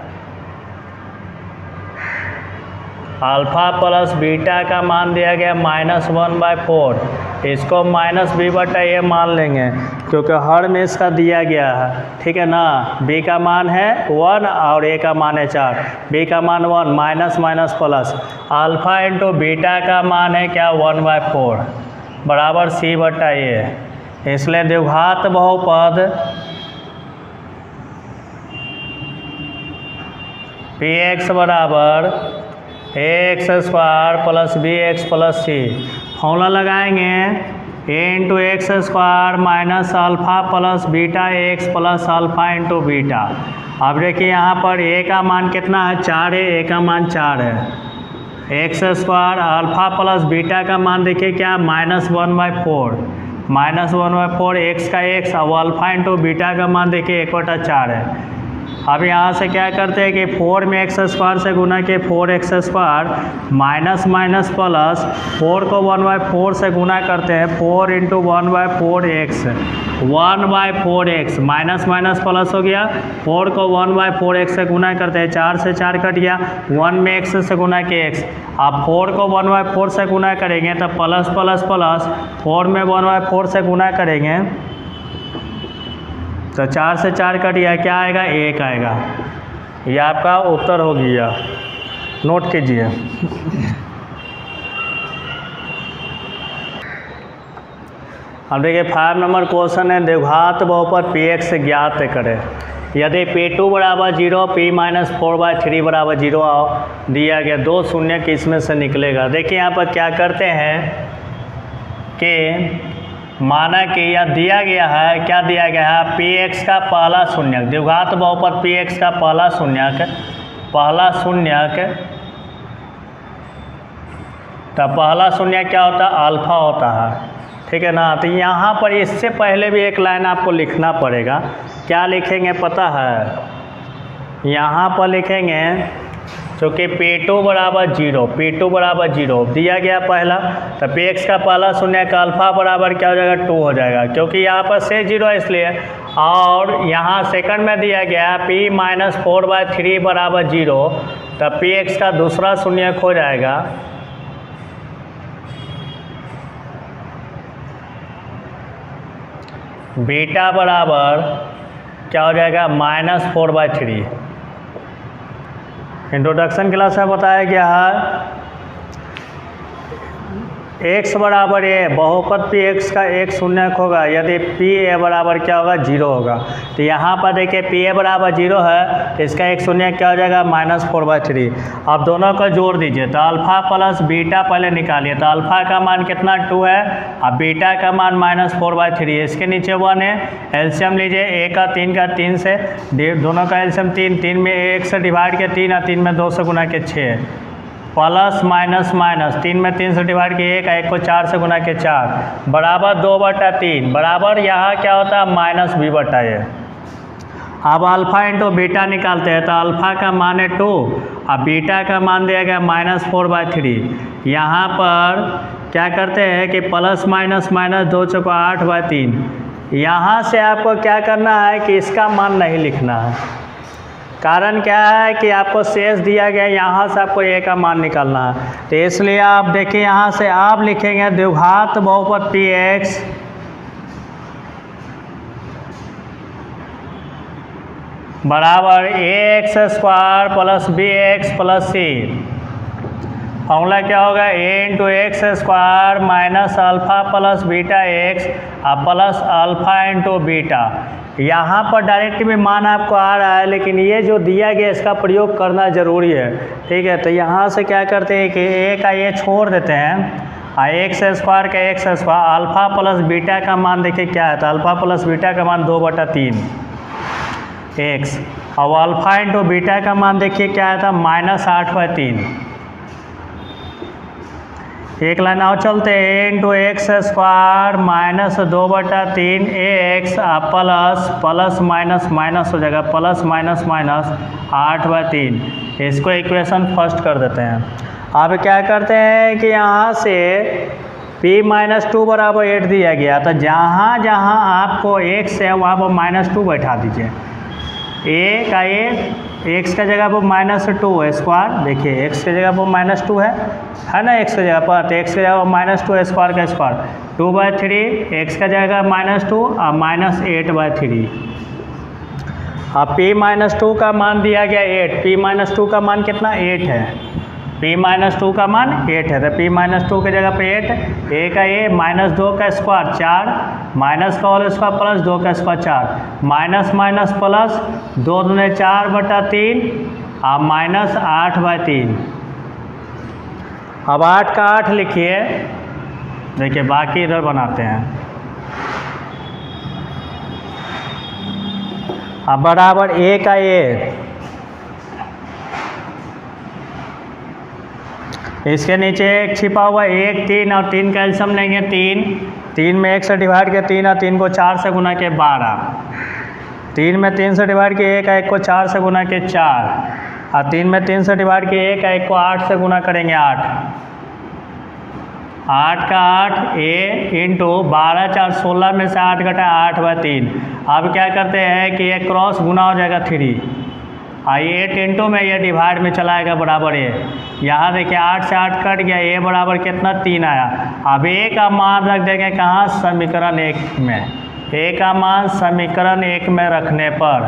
अल्फा प्लस बीटा का मान दिया गया -1/4, इसको माइनस बी बटा ये मान लेंगे क्योंकि हर में इसका दिया गया है, ठीक है ना। बी का मान है 1 और ए का मान है 4, बी का मान 1 minus minus plus, alpha into beta का मान है क्या 1/4 बराबर सी बटा ए। इसलिए द्विघात बहुपद पी एक्स बराबर X square plus B X plus C. Formula लगाएंगे A into X square minus alpha plus beta X plus alpha into beta. अब देखिए यहाँ पर ए का मान कितना है 4 है, ए का मान 4 है, x square alpha plus beta का मान देखिए क्या, -1/4, -1/4 एक्स का एक्स, अब अल्फ़ा इंटू बीटा का मान देखिए 1/4 है। अब यहाँ से क्या करते हैं कि 4 में एक्स स्क्वायर से गुना किए 4x square, minus minus plus 4 को 1/4 से गुना करते हैं, 4 into 1/4x, 1/4x, minus minus plus हो गया, 4 को 1/4x से गुना करते हैं, 4 से 4 कट गया, 1 में x से गुना किए x, अब 4 को 1/4 से गुना करेंगे तो प्लस प्लस प्लस 4 में 1/4 से गुना करेंगे तो 4 से 4 कट गया, क्या आएगा, 1 आएगा। ये आपका उत्तर हो गया, नोट कीजिए। अब देखिए 5 नंबर क्वेश्चन है, द्विघात बहुपद px ज्ञात करें। यदि p2 बराबर 0, p-4/3 बराबर 0 दिया गया, दो शून्य किसमें से निकलेगा। देखिए यहाँ पर क्या करते हैं कि माना कि यह दिया गया है, क्या दिया गया है, px का पहला शून्यक, द्विघात बहुपद px का पहला शून्यक तो पहला शून्यक क्या होता है, अल्फा होता है, ठीक है ना। तो यहाँ पर इससे पहले भी एक लाइन आपको लिखना पड़ेगा, क्या लिखेंगे पता है, यहाँ पर लिखेंगे चूँकि p2 बराबर 0 दिया गया पहला, तो px का पहला शून्य का अल्फ़ा बराबर क्या हो जाएगा, 2 हो जाएगा, क्योंकि यहाँ पर से 0 है इसलिए। और यहाँ सेकंड में दिया गया p-4/3 बराबर 0, तो px का दूसरा शून्य हो जाएगा बीटा बराबर क्या हो जाएगा, -4/3। इंट्रोडक्शन क्लास में बताया गया है x बराबर a, बहुपद px का एक शून्यक होगा यदि pa बराबर क्या होगा, 0 होगा। तो यहाँ पर देखिए pa बराबर 0 है, तो इसका एक शून्यक क्या हो जाएगा, -4/3। अब दोनों को जोड़ दीजिए, तो अल्फ़ा प्लस बीटा पहले निकालिए, तो अल्फ़ा का मान कितना 2 है, अब बीटा का मान -4/3 है, इसके नीचे 1 है, एलसीएम लीजिए, a का 3 का 3 से, दोनों का एलसीएम 3 में 1 से डिवाइड के 3 और 3 में 2 से गुना के 6, प्लस माइनस माइनस 3 में 3 से डिवाइड किए 1 को 4 से गुना के 4 बराबर 2/3 बराबर यहाँ क्या होता है, -b/a। अब अल्फ़ा इंटू बीटा निकालते हैं, तो अल्फ़ा का मान है 2 और बीटा का मान दिया गया -4/3। यहाँ पर क्या करते हैं कि प्लस माइनस माइनस 2 चौको 8/3। यहाँ से आपको क्या करना है कि इसका मान नहीं लिखना है, कारण क्या है कि आपको शेष दिया गया, यहाँ से आपको a का मान निकालना है, तो इसलिए आप देखिए यहाँ से आप लिखेंगे द्विघात बहुपद px बराबर ax² plus bx plus c। Formula क्या होगा, a into X square minus alpha plus beta X plus alpha into beta. यहाँ पर डायरेक्ट में मान आपको आ रहा है, लेकिन ये जो दिया गया इसका प्रयोग करना ज़रूरी है, ठीक है। तो यहाँ से क्या करते हैं कि a का ये छोड़ देते हैं और एक्स स्क्वायर का X square, alpha plus beta का मान देखिए क्या है, तो अल्फ़ा प्लस बीटा का मान 2/3 एक्स, और अल्फ़ा इंटू बीटा का मान देखिए क्या है था, -8/3। एक लाइन और चलते हैं, a into X square minus 2/3 x plus minus minus हो जाएगा, प्लस माइनस माइनस 8/3। इसको इक्वेशन फर्स्ट कर देते हैं। अब क्या करते हैं कि यहाँ से p-2 बराबर 8 दिया गया, तो जहाँ जहाँ आपको x है वहाँ पर -2 बैठा दीजिए। a का x का जगह पर -2 स्क्वायर, देखिए x की जगह पर -2 है ना, x की जगह पर, तो x की जगह पर -2 स्क्वायर का स्क्वायर 2/3, x का जगह -2 और -8/3। अब p-2 का मान दिया गया 8, p-2 का मान कितना 8 है, p-2 का मान 8 है, तो p-2 की जगह पे 8, a का -2 का स्क्वायर 4, माइनस का होल स्क्वायर प्लस 2 का स्क्वायर 4, माइनस माइनस प्लस 2 दूने 4/3 और -8/3। अब 8 का 8 लिखिए, देखिए बाकी इधर बनाते हैं। अब बराबर a का इसके नीचे एक छिपा हुआ 1 3 और 3 का एलसीएम लेंगे 3 में 1 से डिवाइड किया 3 और 3 को 4 से गुना के 12, 3 में 3 से डिवाइड किए 1 1 को 4 से गुना के 4 और 3 में 3 से डिवाइड किए 1 1 को 8 से गुना करेंगे 8 का 8 इंटू 12 4 16 में से 8 घटा 8/3। अब क्या करते हैं कि ये क्रॉस गुना हो जाएगा 3 और 8 इंटू में ये डिवाइड में चलाएगा बराबर ए। यहाँ देखिए 8 से 8 कट गया, ए बराबर कितना 3 आया। अब ए का मान रख देंगे कहाँ, समीकरण 1 में। ए का मान समीकरण 1 में रखने पर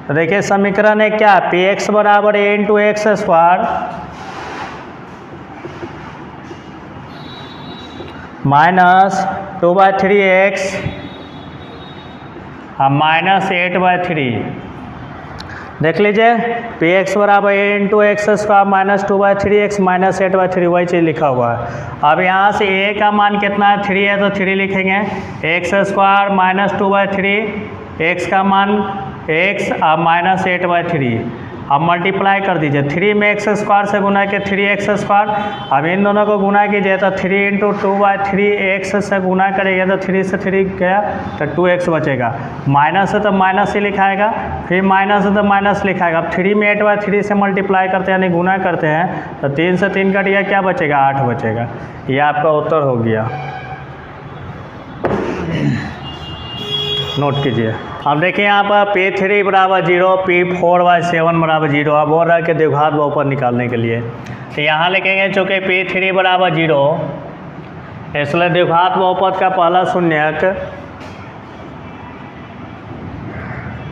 तो देखिए समीकरण 1 क्या, पी एक्स बराबर A into X square minus 2/3x और माइनस 8/3। देख लीजिए पी एक्स बराबर A into X square minus 2/3x minus 8/3, वही चीज़ लिखा हुआ है। अब यहाँ से ए का मान कितना है, 3 है तो 3 लिखेंगे, एक्स स्क्वायर माइनस 2/3, एक्स का मान x और माइनस 8/3। अब मल्टीप्लाई कर दीजिए, 3 में एक्स स्क्वायर से गुना के 3x स्क्वायर। अब इन दोनों को गुना कीजिए तो 3 इंटू 2/3x से गुना करेंगे तो 3 से 3 गया तो 2x बचेगा। माइनस है तो माइनस ही लिखाएगा, फिर माइनस है तो माइनस लिखाएगा। अब 3 में 8/3 से मल्टीप्लाई करते हैं यानी गुना करते हैं तो 3 से 3 कट गया, क्या बचेगा 8 बचेगा। ये आपका उत्तर हो गया, नोट कीजिए। अब देखिए यहाँ पर P3 बराबर 0, P4/7 बराबर 0। अब बोल रहा है कि द्विघात बहुपद निकालने के लिए तो यहाँ लिखेंगे चूँकि P3 बराबर 0, इसलिए द्विघात बहुपद का पहला शून्यक,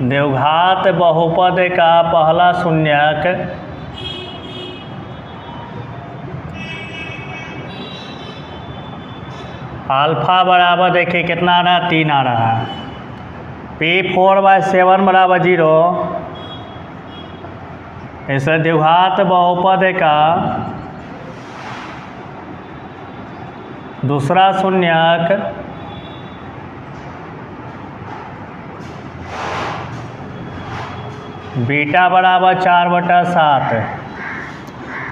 द्विघात बहुपद का पहला शून्यक अल्फा बराबर देखिए कितना आ रहा है, 3 आ रहा है। P4/7 बराबर 0, इसे द्विघात बहुपद का दूसरा शून्यक बीटा बराबर 4/7।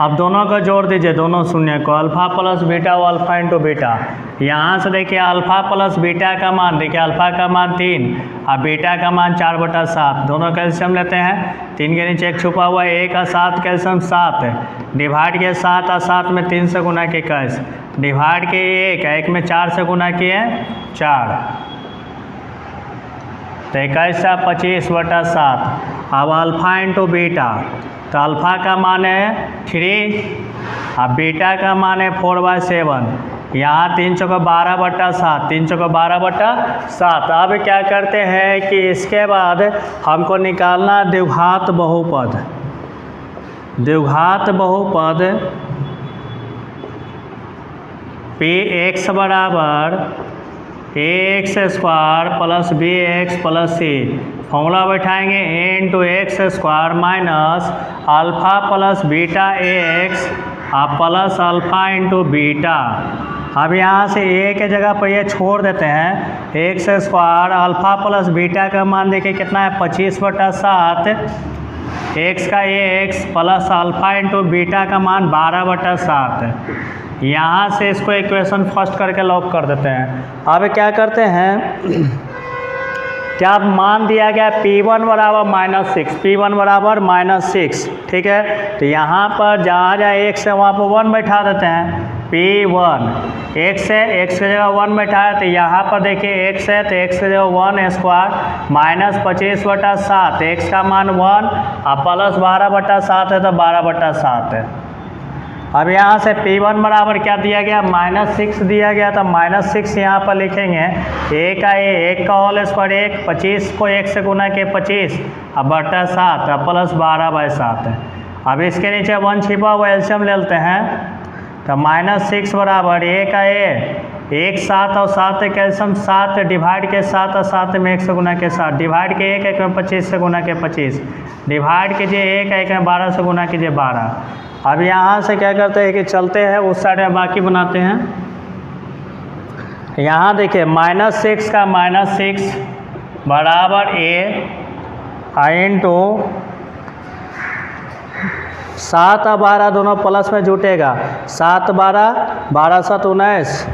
अब दोनों को जोड़ दीजिए, दोनों शून्य को, अल्फा प्लस बीटा व अल्फा इंटू बीटा। यहाँ से देखिए अल्फा प्लस बीटा का मान, देखिए अल्फा का मान 3 और बीटा का मान 4/7। दोनों कैल्शियम लेते हैं, 3 के नीचे 1 छुपा हुआ है, 1 और 7 कैल्शियम 7, डिवाइड के 7 और 7 में 3 से गुना के 21, डिवाइड के 1 में 4 से गुना किए 4 तो 21 से 25/7। अब अल्फा इंटू बीटा, तो अल्फा का मान है 3 और बीटा का मान है 4/7। यहाँ 3 चौका 12/7, 3 चौका 12/7। अब क्या करते हैं कि इसके बाद हमको निकालना द्विघात बहुपद। द्विघात बहुपद Px बराबर ax square plus bx plus c। Formula बैठाएंगे a into X square minus alpha plus beta ax और प्लस अल्फ़ा इंटू बीटा। अब यहाँ से a के जगह पर ये छोड़ देते हैं, x square alpha plus beta का मान देखिए कितना है 25/7, एक्स का x plus alpha into beta का मान 12/7। यहाँ से इसको इक्वेशन फर्स्ट करके लॉक कर देते हैं। अब क्या करते हैं, क्या मान दिया गया P1 बराबर -6, P1 बराबर -6, ठीक है। तो यहाँ पर जहाँ जहाँ x है वहाँ पर 1 बैठा देते हैं, P1 x है, x की जगह 1 बैठाया तो यहाँ पर देखिए x है तो x की जगह 1 स्क्वायर माइनस 25/7, x का मान 1 और प्लस 12/7 है तो 12/7 है। अब यहाँ से P1 बराबर क्या दिया गया, -6 दिया गया, तो -6 यहाँ पर लिखेंगे, a का a, 1 का होल स्क्वायर 1, 25 को 1 से गुना के 25 और बटा 7 और प्लस 12/7 है। अब इसके नीचे 1 छिपा हुआ एलसीएम ले लेते हैं, तो -6 बराबर a का a, 1 7 और 7 कैल्शियम 7 डिवाइड के 7 और 7 में 1 से गुना के 7, डिवाइड के 1 में 25 से गुना के 25, डिवाइड कीजिए 1 में 12 से गुना कीजिए 12। अब यहाँ से क्या करते हैं कि चलते हैं उस साइड में बाकी बनाते हैं। यहाँ देखिए -6 का -6 बराबर a इंटू 7 और 12 दोनों प्लस में जुटेगा, 7 12 12 7 19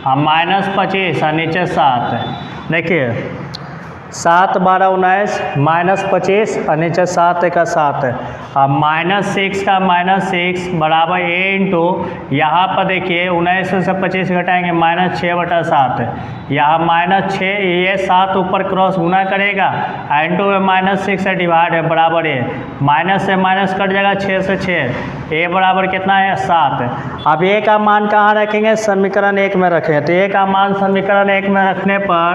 और -25 और नीचे 7। देखिए 7 12 19 -25 और नीचे 7 का 7 अब -6 का -6 बराबर a इंटू यहाँ पर देखिए 19 से 25 घटाएंगे -6/7 यहाँ -6 ये 7 ऊपर क्रॉस गुना करेगा इंटू में -6 से डिवाइड है बराबर है माइनस से माइनस कट जाएगा 6 से 6 a बराबर कितना है 7। अब a का मान कहाँ रखेंगे समीकरण 1 में रखेंगे तो a का मान समीकरण 1 में रखने पर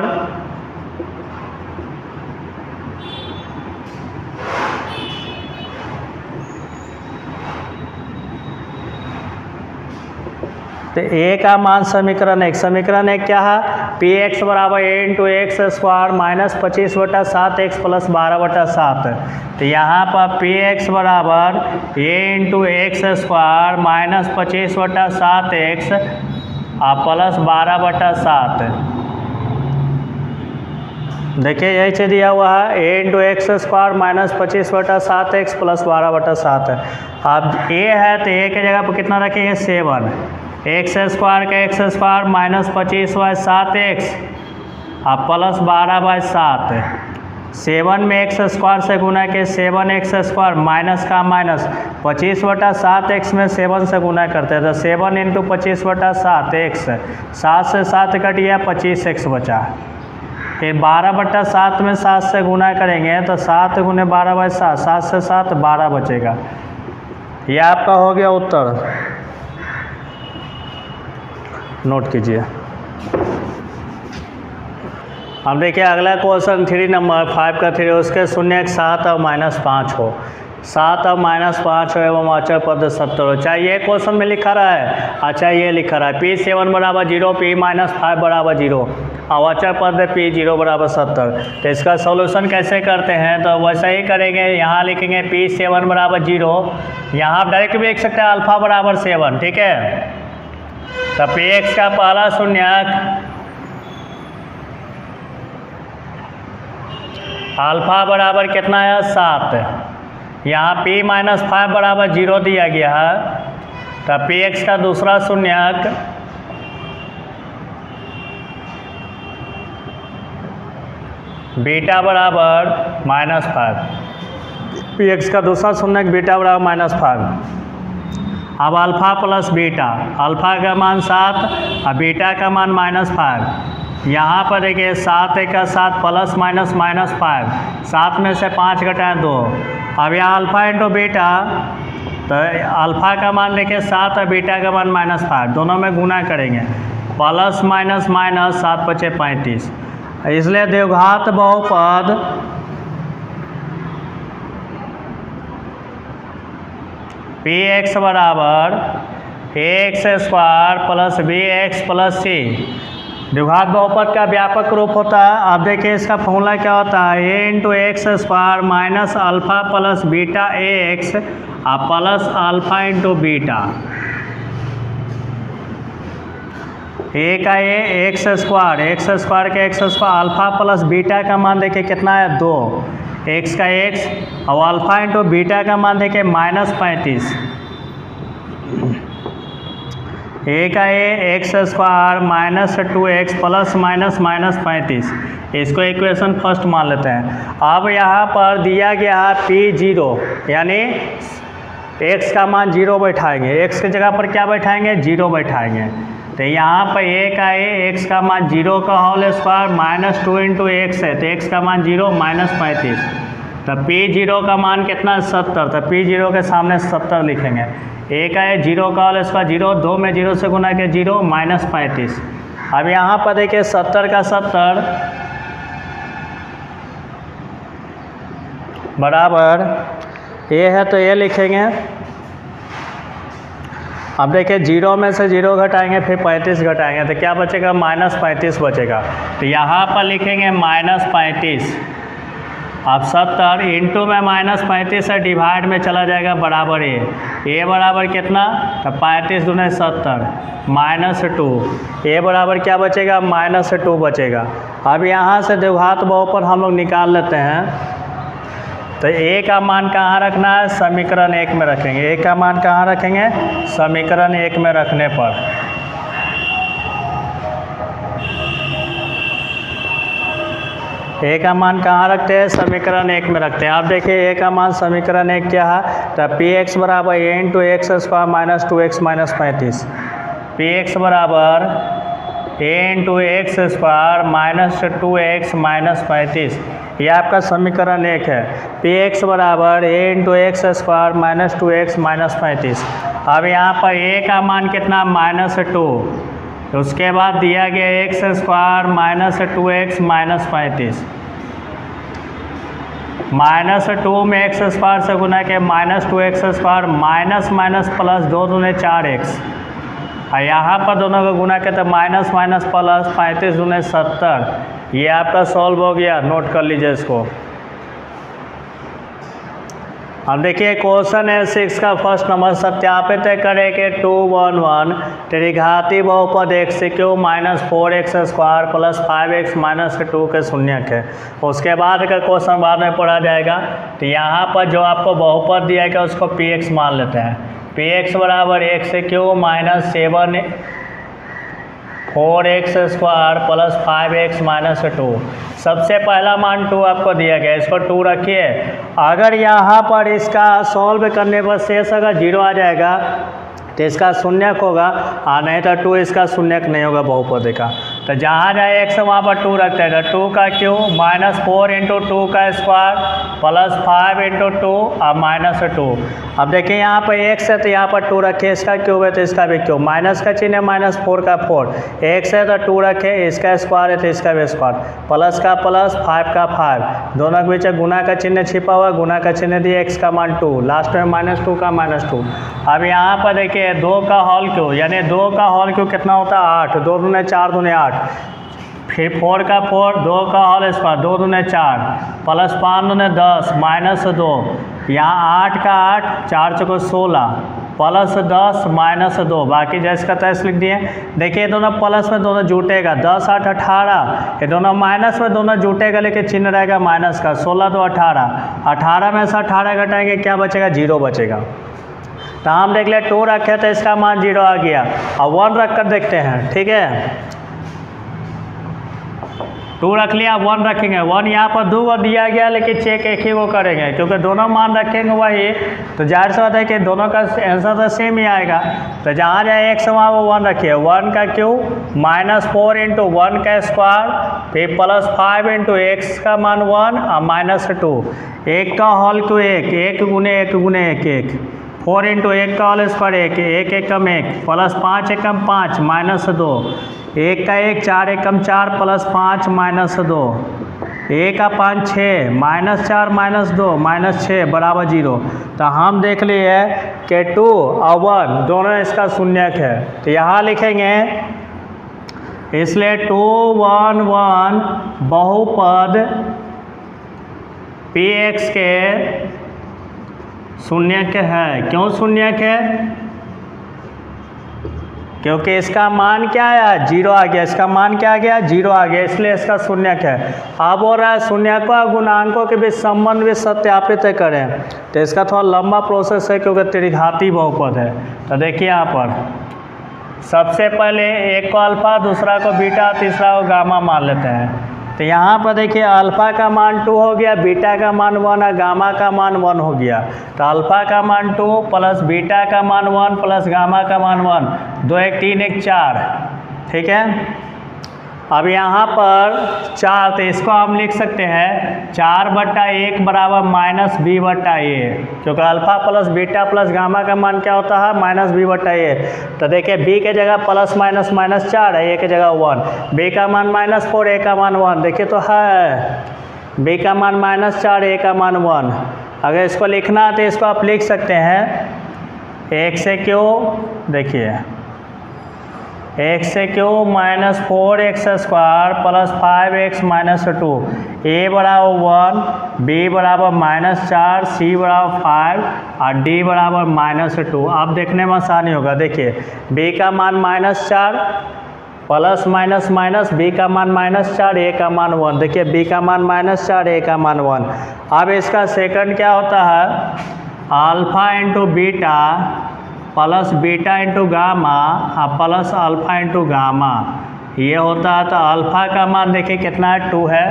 तो a का मान समीकरण 1 क्या है पी एक्स बराबर a into X square -25/7 x plus 12/7। तो यहाँ पर पी एक्स बराबर a into X square -25/7 x और प्लस 12/7। देखिए यही चीज़ दिया हुआ है a into X square -25/7 x plus 12/7। अब a है तो a की जगह पर कितना रखेंगे 7 एक्स स्क्वायर का एक्स स्क्वायर -25/7 x और प्लस 12/7। 7 में एक्स स्क्वायर से गुना के 7x स्क्वायर माइनस का माइनस 25/7 x में 7 से गुना करते हैं तो 7 इंटू 25/7 x 7 से 7 कट गया 25x बचा। फिर 12/7 में 7 से गुना करेंगे तो 7 गुने 12/7 7 से 7 12 बचेगा। यह आपका हो गया उत्तर, नोट कीजिए। अब देखिए अगला क्वेश्चन 3 नंबर 5 का 3 उसके शून्य 7 और -5 हो 7 और -5 हो एवं अचर पद 70 हो। चाहे ये क्वेश्चन में लिखा रहा है अच्छा ये लिखा रहा है P7 बराबर 0 P-5 बराबर 0 और अचर पद P0 बराबर 70। तो इसका सॉल्यूशन कैसे करते हैं तो वैसा ही करेंगे। यहाँ लिखेंगे P7 बराबर 0 यहाँ आप डायरेक्ट भी लिख सकते हैं अल्फा बराबर 7 ठीक है। तो Px का पहला शून्यक अल्फा बराबर कितना है 7 यहाँ P-5 बराबर 0 दिया गया है। तो Px का दूसरा शून्यक बीटा बराबर -5 Px का दूसरा शून्यक बीटा बराबर -5। अब अल्फ़ा प्लस बीटा अल्फ़ा का मान 7 और बीटा का मान -5। यहाँ पर देखिए 7 का 7 प्लस माइनस -5 7 में से 5 घटाएं 2। अब यहाँ अल्फ़ा इंटू बीटा तो अल्फ़ा का मान देखिए 7 और बीटा का मान -5 दोनों में गुना करेंगे प्लस माइनस माइनस 7 × 35। इसलिए द्विघात बहुपद Px बराबर X square plus bx plus c द्विघात बहुपद का व्यापक रूप होता है। आप देखिए इसका फॉर्मूला क्या होता है a into X square minus alpha plus beta ax और plus alpha into beta. a का a एक्स स्क्वायर का X square alpha plus beta का मान देखिए कितना है 2 एक्स का एक्स और अल्फ़ा इंटू बीटा का मान देखिए -35। ए का A X square -2x plus minus 35 इसको इक्वेशन फर्स्ट मान लेते हैं। अब यहाँ पर दिया गया है P0 यानी x का मान 0 बैठाएंगे x की जगह पर क्या बैठाएंगे 0 बैठाएंगे। तो यहाँ पर a का a x का मान 0 का होल स्क्वायर -2 × x है तो x का मान 0 -35। तो P0 का मान कितना 70 तो P0 के सामने 70 लिखेंगे। a का a 0 का होल स्क्वायर 0 2 में 0 से गुना के 0 -35। अब यहाँ पर देखिए 70 का 70 बराबर a है तो a लिखेंगे। अब देखिए 0 में से 0 घटाएंगे फिर 35 घटाएंगे तो क्या बचेगा -35 बचेगा। तो यहाँ पर लिखेंगे -35। अब 70 इंटू में -35 से डिवाइड में चला जाएगा बराबर a बराबर कितना तो 35 दूने 70 -2 a बराबर क्या बचेगा -2 बचेगा। अब यहाँ से द्विघात बहुपद हम लोग निकाल लेते हैं। तो ए का मान कहाँ रखना है, समीकरण 1 में रखेंगे। ए का मान कहाँ रखेंगे, समीकरण 1 में रखने पर ए का मान कहाँ रखते हैं, समीकरण 1 में रखते हैं। आप देखिए ए का मान समीकरण 1 क्या है, तो पी एक्स बराबर A into X square minus 2x minus 35। P X बराबर A into X square minus 2x minus 35, ये आपका समीकरण 1 है। पी एक्स बराबर A into X square minus 2x minus 35। अब यहाँ पर ए का मान कितना, -2, उसके बाद दिया गया x square minus 2x minus 35। -2 में एक्स स्क्वायर से गुना के -2x square minus minus plus 2 दूने 4x, और यहाँ पर दोनों का गुना के तो माइनस माइनस प्लस 35 दूने 70। ये आपका सॉल्व हो गया, नोट कर लीजिए इसको। अब देखिए क्वेश्चन है 6 का फर्स्ट नंबर, सत्यापित करें कि 2 1 1 त्रिघाती बहुपद x³ minus 4x square plus 5x minus 2 के शून्यक है। उसके बाद का क्वेश्चन बाद में पढ़ा जाएगा। तो यहाँ पर जो आपको बहुपद दिया गया उसको px मान लेते हैं। px बराबर x³ minus 4x square plus 5x minus 2। सबसे पहला मान 2 आपको दिया गया, इसको 2 रखिए। अगर यहाँ पर इसका सॉल्व करने पर शेष अगर 0 आ जाएगा तो इसका शून्यक होगा, और नहीं तो 2 इसका शून्यक नहीं होगा बहुपद का। तो जहाँ जाए x वहाँ पर 2 रखते हैं, तो 2 का क्यूब माइनस 4 इंटू 2 का स्क्वायर प्लस 5 इंटू 2 और माइनस 2। अब देखिए यहाँ पर x है तो यहाँ पर 2 रखे, इसका क्यूब है तो इसका भी क्यूब, माइनस का चिन्ह है -4 का 4, x है तो 2 रखे, इसका स्क्वायर है तो इसका भी स्क्वायर, प्लस का प्लस 5 का 5, दोनों के बीच गुना का चिन्ह छिपा हुआ, गुना का चिन्ह दिए, x का मान 2, लास्ट में -2 का -2। अब यहाँ पर देखिए 2 का होल क्यूब, यानी 2 का होल क्यूब कितना होता है 8, 2 दूने 4 दूने 8, फिर 4 का 4, 2 का होल स्क्वायर 2 दूने 4 प्लस 5 दूने 10 माइनस 2, यहाँ 8 का 8, 4 चौको 16 प्लस 10 माइनस 2, बाकी जैसे का तैसे लिख दिए। देखिए दोनों प्लस में दोनों जुटेगा, 10 8 18, ये दोनों माइनस में दोनों जुटेगा लेकिन चिन्ह रहेगा माइनस का, 16 2 18, 18 में से 18 घटाएंगे क्या बचेगा, 0 बचेगा। तो हम देख ले 2 रखे तो इसका मान 0 आ गया, और 1 रख कर देखते हैं, ठीक है। 2 रख लिया, 1 रखेंगे, 1 यहाँ पर 2 को दिया गया लेकिन चेक एक ही को करेंगे, क्योंकि दोनों मान रखेंगे वही, तो जाहिर सी बात है कि दोनों का आंसर तो सेम ही आएगा। तो जहाँ जाए x वहाँ वो 1 रखिए, 1 का क्यूब -4 इंटू 1 का स्क्वायर फिर प्लस 5 इंटू x का मान 1 और -2, 1 का होल क्यूब 1, 1 गुने 1 गुने 1 1, 4 इंटू 1 का होल स्क्वायर 1, 1 1 कम 1 प्लस 5 1 कम 5 -2, 1 का 1 4 1 कम 4 प्लस 5 -2, 1 का 5 6 -4 -2 -6 बराबर 0। तो हम देख लिए कि 2 और 1 दोनों इसका शून्यक है, तो यहाँ लिखेंगे इसलिए 2 1 1 बहुपद px के शून्यक है। क्यों शून्यक है, क्योंकि इसका मान क्या आया, 0 आ गया, इसका मान क्या आ गया, 0 आ गया, इसलिए इसका शून्यक है। अब हो रहा है शून्यकों और गुणांकों के बीच संबंध भी सत्यापित करें, तो इसका थोड़ा लंबा प्रोसेस है क्योंकि त्रिघाती बहुपद है। तो देखिए यहाँ पर सबसे पहले एक को अल्फा, दूसरा को बीटा, तीसरा को गामा मान लेते हैं। तो यहाँ पर देखिए अल्फ़ा का मान 2 हो गया, बीटा का मान 1 और गामा का मान 1 हो गया। तो अल्फ़ा का मान 2 प्लस बीटा का मान 1 प्लस गामा का मान 1, 2 1 3 1 4, ठीक है। अब यहाँ पर 4, तो इसको हम लिख सकते हैं 4/1 बराबर -b/a, क्योंकि alpha plus beta plus gamma का मान क्या होता है -b/a। तो देखिए b के जगह प्लस माइनस -4 है, a के जगह 1, b का मान -4, a का मान 1, देखिए तो है b का मान -4, a का मान 1। अगर इसको लिखना है तो इसको आप लिख सकते हैं x³ देखिए x³ -4x square plus 5x -2, a बराबर 1, b बराबर -4, c बराबर 5 और d बराबर -2। अब देखने में आसानी होगा, देखिए b का मान -4 प्लस माइनस माइनस, बी का मान -4, ए का मान 1। देखिए बी का मान -4, ए का मान 1। अब इसका सेकंड क्या होता है, alpha into beta plus beta into gamma plus alpha into gamma, ये होता है। तो अल्फ़ा का मान देखिए कितना है, 2 है।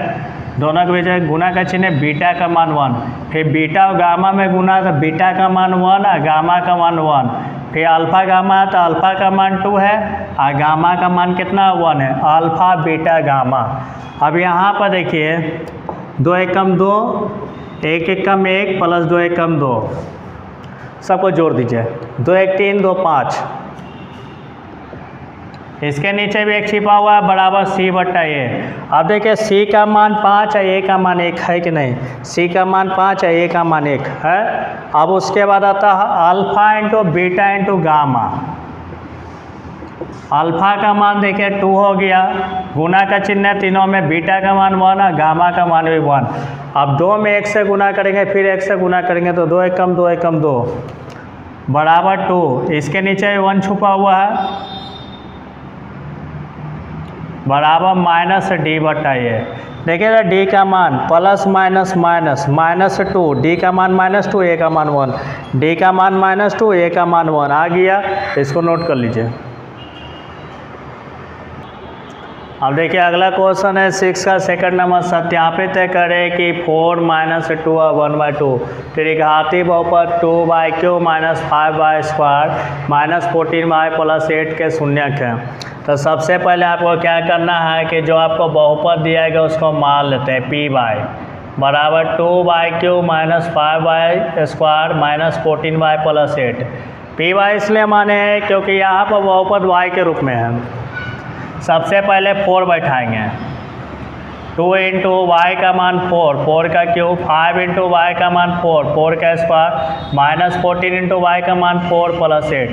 दोनों के बीच गुना का चिन्ह है, बीटा का मान 1। फिर बीटा और गामा में गुना तो बीटा का मान 1 और गामा का मान 1। फिर अल्फ़ा गामा तो अल्फ़ा का मान 2 है और गामा का मान कितना 1 है। Alpha beta gamma. अब यहाँ पर देखिए 2 एकम 2, 1 एकम 1 प्लस 2 एकम 2, सबको जोड़ दीजिए। 2 1 3 2 5। इसके नीचे भी एक छिपा हुआ है बराबर सी बट्टा ए। अब देखिए सी का मान 5 है, ए का मान 1 है कि नहीं। सी का मान 5 है, ए का मान 1 है। अब उसके बाद आता है alpha into beta into gamma. Alpha का मान देखिए 2 हो गया, गुना का चिन्ह है तीनों में, बीटा का मान 1 है, गामा का मान भी 1। अब 2 में 1 से गुना करेंगे, फिर 1 से गुना करेंगे तो 2 एकम 2 एकम 2 बराबर 2। इसके नीचे 1 छुपा हुआ है बराबर माइनस डी बटा ए। देखिए डी का मान प्लस माइनस माइनस -2, डी का मान -2, ए का मान 1। डी का मान -2, ए का मान 1 आ गया, इसको नोट कर लीजिए। अब देखिए अगला क्वेश्चन है 6 का सेकंड नंबर, सत्यापित करें कि 4 - 2 और 1/2 त्रिघाती बहुपद 2/q - 5/² -14y + 8 के शून्यक हैं। तो सबसे पहले आपको क्या करना है कि जो आपको बहुपद दिया गया उसको मान लेते हैं। पी बाई बराबर 2/q - 5/² -14y + 8। पी बाई इसलिए माने हैं क्योंकि यहाँ पर बहुपद y के रूप में है। सबसे पहले 4 बैठाएंगे, 2 इंटू वाई का मान 4, 4 का क्यूब, 5 इंटू वाई का मान 4, 4 का स्क्वायर -14 इंटू वाई का मान 4 + 8।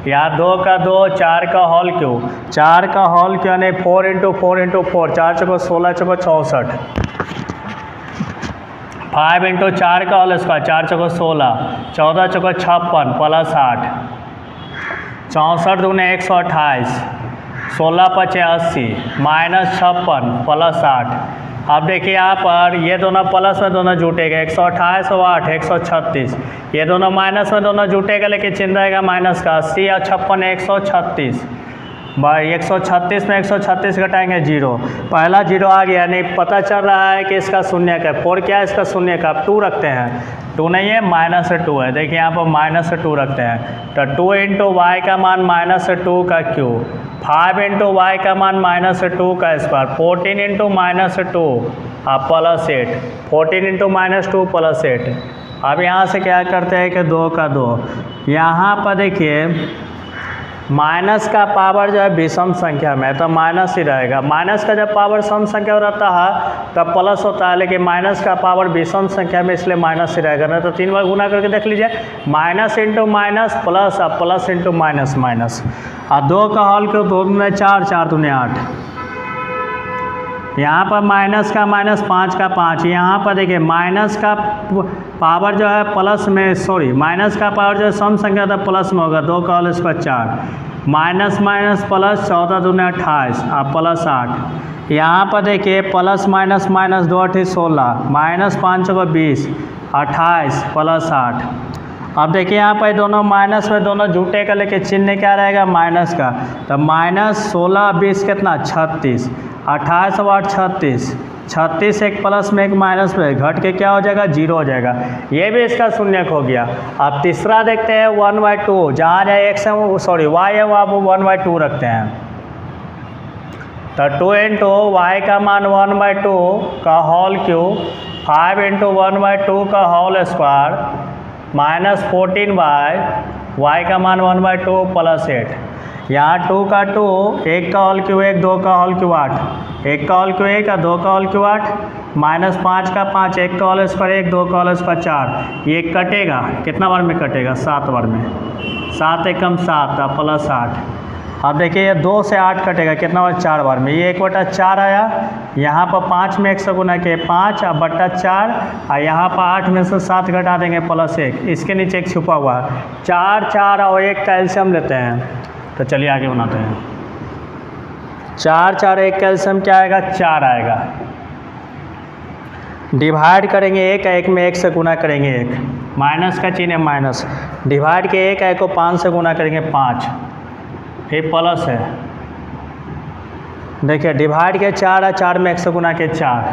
यहाँ 2 का 2, 4 का होल क्यूब, 4 का होल क्यूब यानी 4 इंटू 4 इंटू 4, 4 चौको 16 चौको 64, 5 इंटू 4 का होल स्क्वायर, 4 चौको 16, 14 चौको 56 + 8, 64 दूने 128, 16 × 80 -56 + 8। अब देखिए यहाँ पर ये दोनों प्लस में दोनों जुटेगा, 128 और 8 136। ये दोनों माइनस में दोनों जुटेगा लेकिन चिन्ह रहेगा माइनस का। 80 और 56 136, 136 में 136 घटाएंगे 0, पहला 0 आ गया। नहीं पता चल रहा है कि इसका शून्य का 4 क्या है, इसका शून्य का आप 2 रखते हैं, 2 नहीं है -2 है। देखिए यहाँ पर -2 रखते हैं तो 2 इंटू वाई का मान -2 का क्यूब, 5 इंटू वाई का मान -2 का स्क्वायर, 14 इंटू -2 + 8, 14 इंटू -2 + 8। अब यहाँ से क्या करते हैं कि 2 का 2, यहाँ पर देखिए माइनस का पावर जो है विषम संख्या में तो माइनस ही रहेगा। माइनस का जब पावर सम संख्या में रहता है तब प्लस होता है, लेकिन माइनस का पावर विषम संख्या में इसलिए माइनस ही रहेगा। ना तो 3 बार गुना करके देख लीजिए, माइनस इंटू माइनस प्लस और प्लस इंटू माइनस माइनस। और 2 का हॉल क्यों, 2 दूने 4, 4 दूने 8। यहाँ पर माइनस का माइनस, 5 का 5। यहाँ पर देखिए माइनस का पावर जो है प्लस में, सॉरी माइनस का पावर जो है सम संख्या था प्लस में होगा, 2 का whole square 4, minus minus plus, 14 दूने 28 और + 8। यहाँ पर देखिए प्लस माइनस माइनस 2 8 16, -5 को 20, 28 + 8। अब देखिए यहाँ पर दोनों माइनस में दोनों जुटेगा लेकिन चिन्ह क्या रहेगा माइनस का, तो -16 20 कितना 36, 28 और 8 36, 36 एक प्लस में एक माइनस में घट के क्या हो जाएगा 0 हो जाएगा। ये भी इसका शून्यक हो गया। अब तीसरा देखते हैं 1/2, जहाँ जाए x है सॉरी y है वहाँ वो 1/2 रखते हैं। तो 2 इंटू वाई का मान 1/2 का होल क्यूब, 5 इंटू 1/2 का होल स्क्वायर -14 वाई का मान 1/2 + 8। यहाँ 2 का 2, 1 का होल क्यूब 1, 2 का होल क्यूब 8, 1 का होल क्यूब 1 और 2 का होल क्यूब 8, -5 का 5, 1 का होल स्क्वायर 1, 2 का होल स्क्वायर 4। ये कटेगा कितना बार में कटेगा, 7 बार में, 7 एकम 7 + 8। अब देखिए ये 2 से 8 कटेगा कितना बार, 4 बार में। ये 1/4 आया, यहाँ पर 5 में 1 से गुना किए 5 और बट्टा 4, और यहाँ पर 8 में से 7 घटा देंगे +1। इसके नीचे एक छुपा हुआ है 4, 4 और 1 का एलसीएम लेते हैं। तो चलिए आगे बनाते हैं। 4 4 1 का एलसीएम क्या आएगा 4 आएगा। डिवाइड करेंगे 1 में 1 से गुना करेंगे 1, माइनस का चिन्ह है माइनस, डिवाइड के 1 को 5 से गुना करेंगे 5, फिर प्लस है। देखिए डिवाइड के 4 है, 4 में 1 से गुना के 4,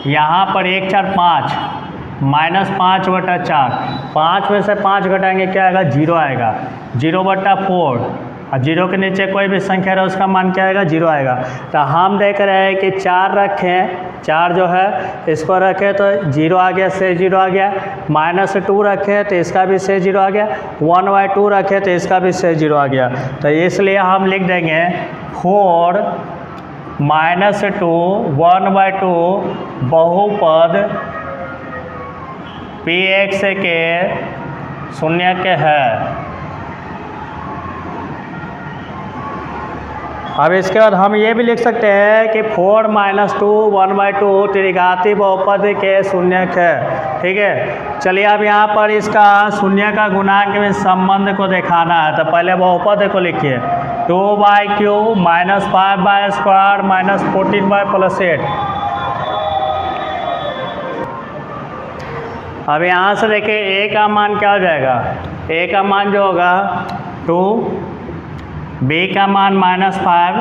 यहाँ पर 1 4 5 -5/4, 5 में से 5 घटाएंगे क्या आएगा 0 आएगा, 0/4, और 0 के नीचे कोई भी संख्या है उसका मान क्या आएगा 0 आएगा। तो हम देख रहे हैं कि 4 रखें, 4 जो है इसको रखें तो 0 आ गया, से 0 आ गया, -2 रखें तो इसका भी से 0 आ गया, 1/2 रखें तो इसका भी से 0 आ गया। तो इसलिए हम लिख देंगे 4 -2 1/2 बहुपद px के शून्य के है। अब इसके बाद हम ये भी लिख सकते हैं कि 4 -2 1/2 त्रिघाती बहुपद के शून्यक है। ठीक है, चलिए अब यहाँ पर इसका शून्य का गुणांक में संबंध को दिखाना है। तो पहले बहुपद को लिखिए 2/3 -5/² -14/+8। अब यहाँ से देखिए a का मान क्या हो जाएगा, a का मान जो होगा 2, b का मान -5,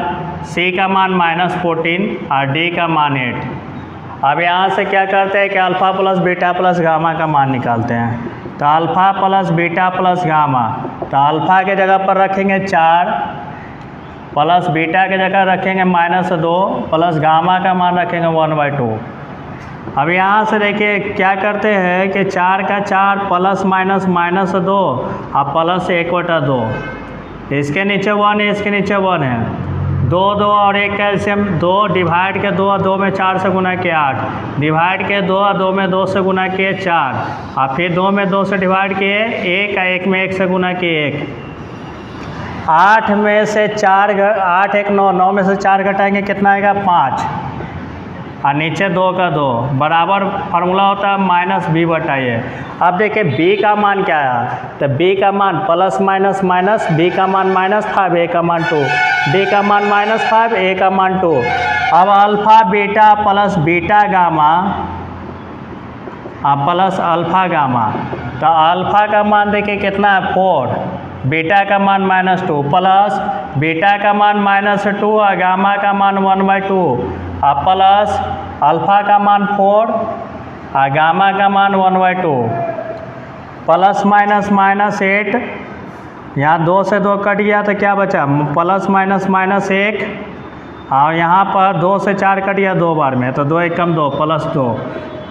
c का मान -14 और d का मान 8। अब यहाँ से क्या करते हैं कि alpha plus beta plus gamma का मान निकालते हैं। तो alpha plus beta plus gamma, तो अल्फ़ा के जगह पर रखेंगे 4, प्लस बीटा के जगह रखेंगे -2, प्लस गामा का मान रखेंगे 1/2। अब यहाँ से देखिए क्या करते हैं कि 4 का 4 प्लस -2 और प्लस 1/2, इसके नीचे 1 है, इसके नीचे 1 है, 2 2 और 1 का एलसीएम 2, डिवाइड के 2 2 में 4 से गुना किए 8, डिवाइड के 2 2 में 2 से गुना किए 4, और फिर 2 में 2 से डिवाइड किए 1, 1 में 1 से गुना किए 1। 8 में से 4 8 1 9, 9 में से 4 घटाएंगे कितना आएगा 5, और नीचे 2 का 2 बराबर फार्मूला होता है -b/a। अब देखिए b का मान क्या है, तो b का मान प्लस माइनस माइनस, b का मान -5, a का मान 2, d का मान -5, a का मान 2। अब alpha beta plus beta gamma plus alpha gamma, तो अल्फ़ा का मान देखिए कितना है 4, बीटा का मान -2, प्लस बीटा का मान -2 और गामा का मान 1/2, प्लस अल्फ़ा का मान 4 और गामा का मान 1/2, प्लस -8, यहाँ 2 से 2 कट गया तो क्या बचा प्लस -1, और यहाँ पर 2 से 4 कट गया 2 बार में, तो 2 1 कम 2 प्लस 2,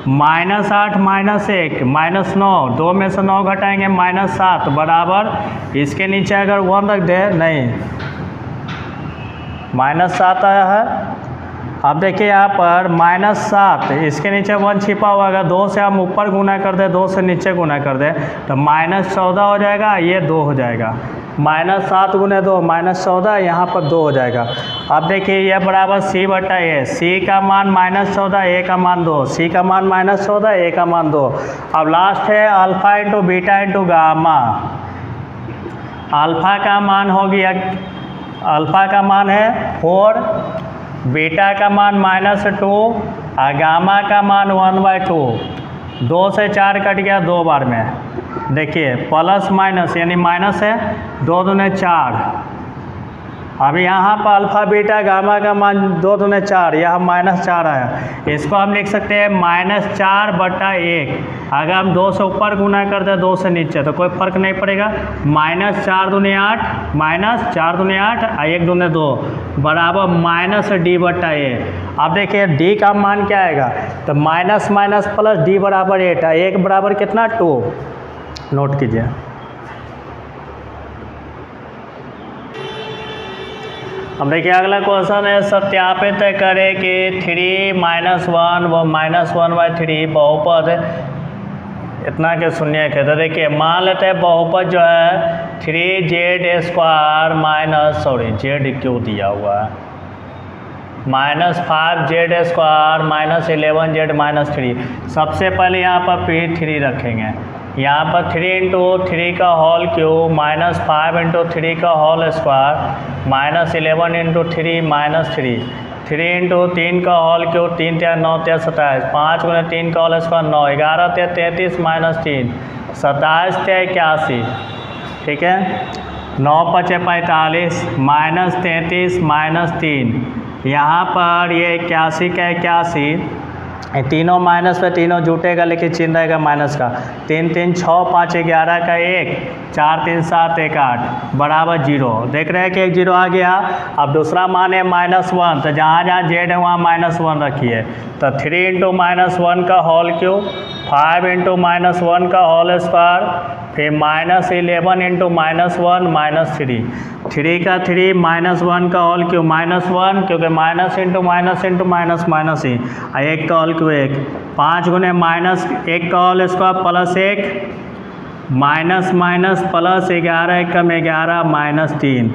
-8 -1 -9, 2 में से 9 घटाएंगे -7 बराबर, इसके नीचे अगर 1 रख दे नहीं -7 आया है। अब देखिए यहाँ पर -7, इसके नीचे 1 छिपा हुआ है, 2 से हम ऊपर गुना कर दे, 2 से नीचे गुना कर दे तो -14 हो जाएगा, ये 2 हो जाएगा, -7 × 2 -14, यहाँ पर 2 हो जाएगा। अब देखिए ये बराबर c/a, c का मान -14, a का मान 2, c का मान -14, a का मान 2। अब लास्ट है अल्फ़ा × बीटा × गामा। अल्फ़ा का मान हो गया, अल्फ़ा का मान है 4, बीटा का मान -2 और गामा का मान 1/2, 2 से 4 कट गया 2 बार में, देखिए प्लस माइनस यानी माइनस है, 2 दूने 4। अब यहाँ पर अल्फ़ा बीटा गामा का मान 2 दूने 4, यहाँ -4 आया, इसको हम लिख सकते हैं -4/1। अगर हम 2 से ऊपर गुना कर दें 2 से नीचे तो कोई फर्क नहीं पड़ेगा, -4 दूने 8, -4 दूने 8 और 1 दूने 2 बराबर -d/a। अब देखिए d का मान क्या आएगा, तो माइनस माइनस प्लस d बराबर 8 है, 1 बराबर कितना 2, नोट कीजिए। अब देखिए अगला क्वेश्चन है, सत्यापित करें कि 3 -1 व -1/3 बहुपद इतना के शून्य है। तो देखिए मान लेते हैं बहुपद जो है 3z² माइनस z क्यों दिया हुआ है -5z² -11z -3। सबसे पहले यहाँ पर p3 रखेंगे, यहाँ पर 3 इंटू 3 का होल क्यूब माइनस 5 इंटू 3 का whole square minus 11 into 3 minus 3 into 3 का होल क्यूब 3 3 9 3 27 5 गुने 3 का होल स्क्वायर 9 11 3 33 माइनस 3 27 3 81। ठीक है, 9 5 45 माइनस 33 माइनस 3। यहाँ पर ये 81 का 81, तीनों माइनस पे तीनों जुटेगा लेकिन चिन्ह रहेगा माइनस का। 3 3 6 5 11 का 1 4 3 7 1 8 बराबर 0। देख रहे हैं कि एक 0 आ गया। अब दूसरा मान है -1, तो जहाँ जहाँ जेड है वहाँ -1 रखिए। तो 3 इंटू -1 का होल क्यूब 5 इंटू -1 का होल स्क्वायर फिर -11 इंटू -1 -3 3 का 3 -1 का होल क्यूब -1 क्योंकि minus into minus into minus minus ही 1 का होल क्यूब 1 5 गुने -1 का whole square plus 1 minus minus plus 11 1 कम 11 -3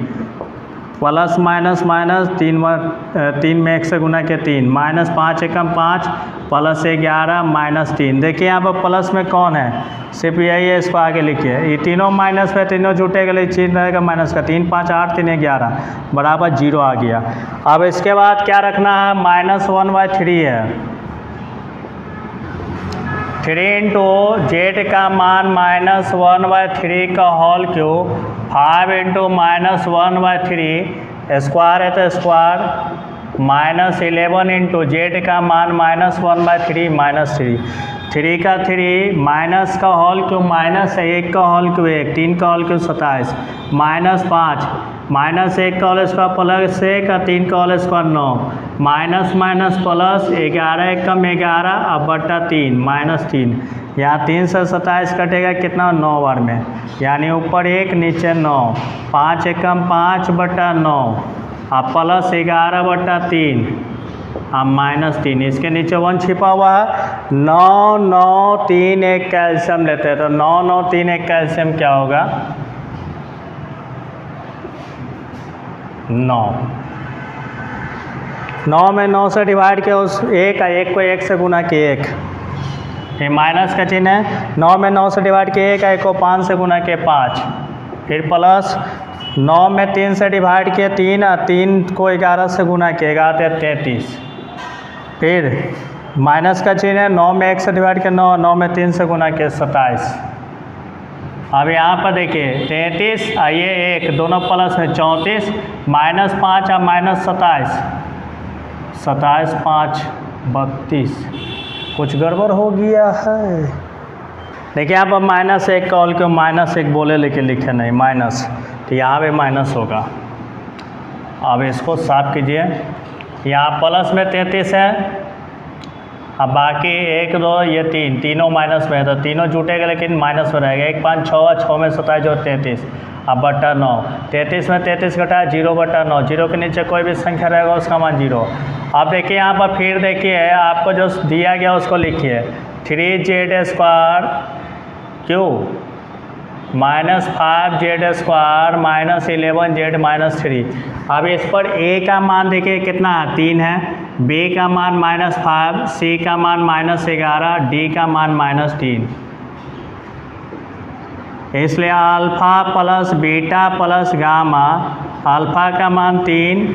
प्लस माइनस माइनस 3 में 1 से गुना के 3 -5 1 कम 5 प्लस 11 -3। देखिए यहाँ पर प्लस में कौन है, सिर्फ यही है, इसको आगे लिखिए। ये तीनों माइनस पे तीनों जुटेगा लेकिन चिन्ह रहेगा माइनस का। 3 5 8 3 11 बराबर 0 आ गया। अब इसके बाद क्या रखना है, -1/3 है। 3 इंटू जेड का मान -1/3 का होल क्यूब 5 इंटू -1/3 स्क्वायर है तो स्क्वायर -11 इंटू जेड का मान -1/3 -3 का 3 माइनस का होल क्यूब माइनस 1 का होल क्यूब 1 3 का होल क्यूब 27 -5 -1 का होल स्क्वायर प्लस 1 का 3 का whole square 9 minus minus plus 11 1 कम 11 अब बटा 3 -3। यहाँ 3 से 27 कटेगा कितना, 9 बार में, यानी ऊपर 1 नीचे 9 5 1 कम 5 बटा 9 अब प्लस 11 बटा 3 अब -3। इसके नीचे 1 छिपा हुआ है। 9 9 3 1 कैल्शियम लेते हैं तो 9 9 3 1 कैल्शियम क्या होगा, 9 में 9 से डिवाइड किया उस 1 को 1 से गुना किए 1, ये माइनस का चिन्ह है। 9 में 9 से डिवाइड किए 1 को 5 से गुना किए 5, फिर प्लस 9 में 3 से डिवाइड किए 3 3 को 11 से गुना किए 11 33, फिर माइनस का चिन्ह है। 9 में 1 से डिवाइड किया 9 9 में 3 से गुना किए 27। अब यहाँ पर देखिए 33 ये 1 दोनों प्लस में 34 -5 और -27 27 5 32, कुछ गड़बड़ हो गया है। देखिए यहाँ पर -1 का होल क्यूब -1 बोले लेकिन लिखे नहीं माइनस, तो यहाँ पे माइनस होगा। अब इसको साफ कीजिए। यहाँ प्लस में 33 है, अब बाकी 1 2 ये 3 तीनों माइनस में है तो तीनों जुटेगा लेकिन माइनस में रहेगा। 1 5 6 6 में 27 और 33 अब बटा 9 33 में 33 घटाया 0 बटा 9 0 के नीचे कोई भी संख्या रहेगा उसका मान 0। अब देखिए यहाँ पर फिर देखिए आपको जो दिया गया उसको लिखिए 3z square Q -5z square -11z -3। अब इस पर a का मान देखिए कितना 3 है, b का मान -5, c का मान -11, d का मान -3। इसलिए alpha plus beta plus gamma, alpha का मान 3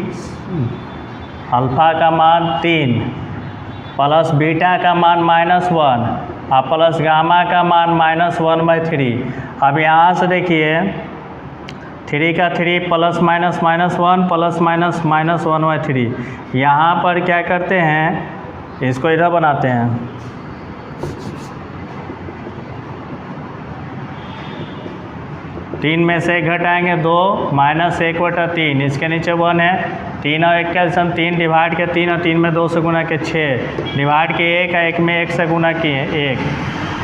प्लस बीटा का मान -1 और प्लस गामा का मान -1/3। अब यहाँ से देखिए 3 का 3 प्लस माइनस -1 प्लस माइनस -1/3। यहाँ पर क्या करते हैं, इसको इधर बनाते हैं। तीन में से 1 घटाएंगे 2 -1/3, इसके नीचे 1 है। 3 और 1 कैल्शियम 3 डिवाइड के 3 और 3 में 2 से गुना के 6 डिवाइड के 1 1 में 1 से गुना किए 1,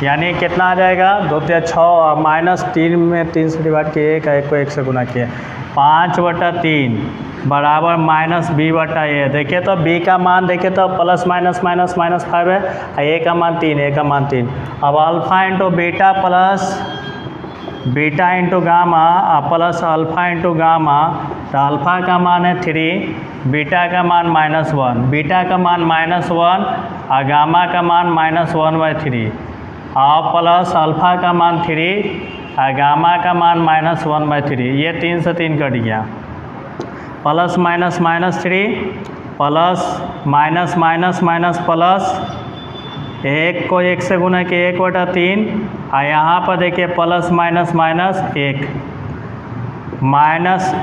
यानी कितना आ जाएगा 2 3 6 और -3 में 3 से डिवाइड किए 1 को 1 से गुना किए 5/3 बराबर -b/a। देखिए तो b का मान देखिए तो प्लस माइनस -5 है, a का मान 3। अब alpha into beta plus beta into gamma plus alpha into gamma, तो अल्फ़ा का मान है 3, बीटा का मान -1, बीटा का मान -1 और गामा का मान -1/3। और प्लस अल्फ़ा का मान 3 और गामा का मान -1/3, ये 3 से 3 कट गया। Plus minus -3 plus minus minus minus plus, 1 को 1 से गुना किए 1/3 और यहाँ पर देखिए plus minus minus 1 minus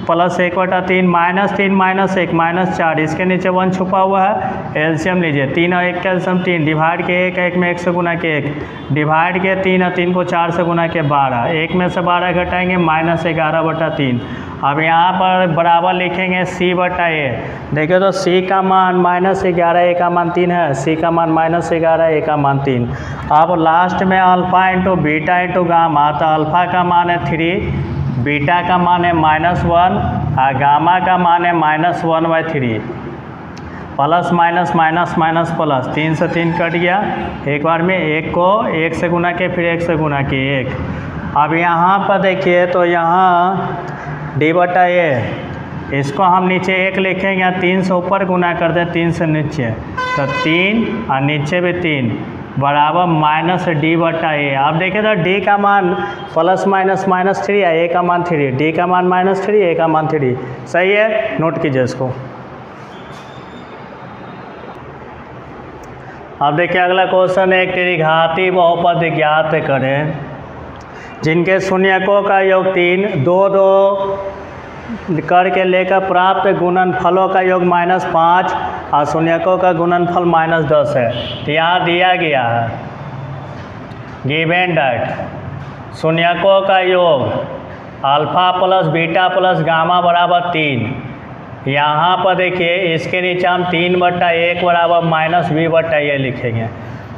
plus 1/3 -3 -1 -4, इसके नीचे 1 छुपा हुआ है। एलसीएम लीजिए, 3 और 1 का एलसीएम 3, डिवाइड के 1 में 1 से गुना के 1, डिवाइड के 3 और 3 को 4 से गुना के 12, 1 में से 12 घटाएंगे -11/3। अब यहाँ पर बराबर लिखेंगे C/A। देखिए तो C का मान -11, A का मान 3 है, C का मान -11, A का मान 3। अब लास्ट में alpha into beta into gamma, तो अल्फ़ा का मान है 3, बीटा का मान है -1 और गामा का मान है -1/3। Plus minus minus minus plus, 3 से 3 कट गया। एक बार में 1 को 1 से गुना के, फिर 1 से गुना के 1। अब यहाँ पर देखिए तो यहाँ D/A, इसको हम नीचे 1 लिखेंगे, 3 से ऊपर गुना कर दें 3 से नीचे, तो 3 और नीचे भी 3 बराबर -D/A। आप देखें तो D का मान प्लस माइनस -3 है, A का मान 3, D का मान -3, A का मान 3। सही है, नोट कीजिए इसको। अब देखिए अगला क्वेश्चन है, एक त्रिघाती बहुपद ज्ञात करें जिनके शून्यकों का योग 3, 2 करके लेकर प्राप्त गुणनफलों का योग -5 और शून्यकों का गुणनफल -10 है। तो यहाँ दिया गया है गिवन दैट शून्यकों का योग alpha plus beta plus gamma बराबर 3। यहाँ पर देखिए इसके नीचे हम 3/1 बराबर -b/a लिखेंगे।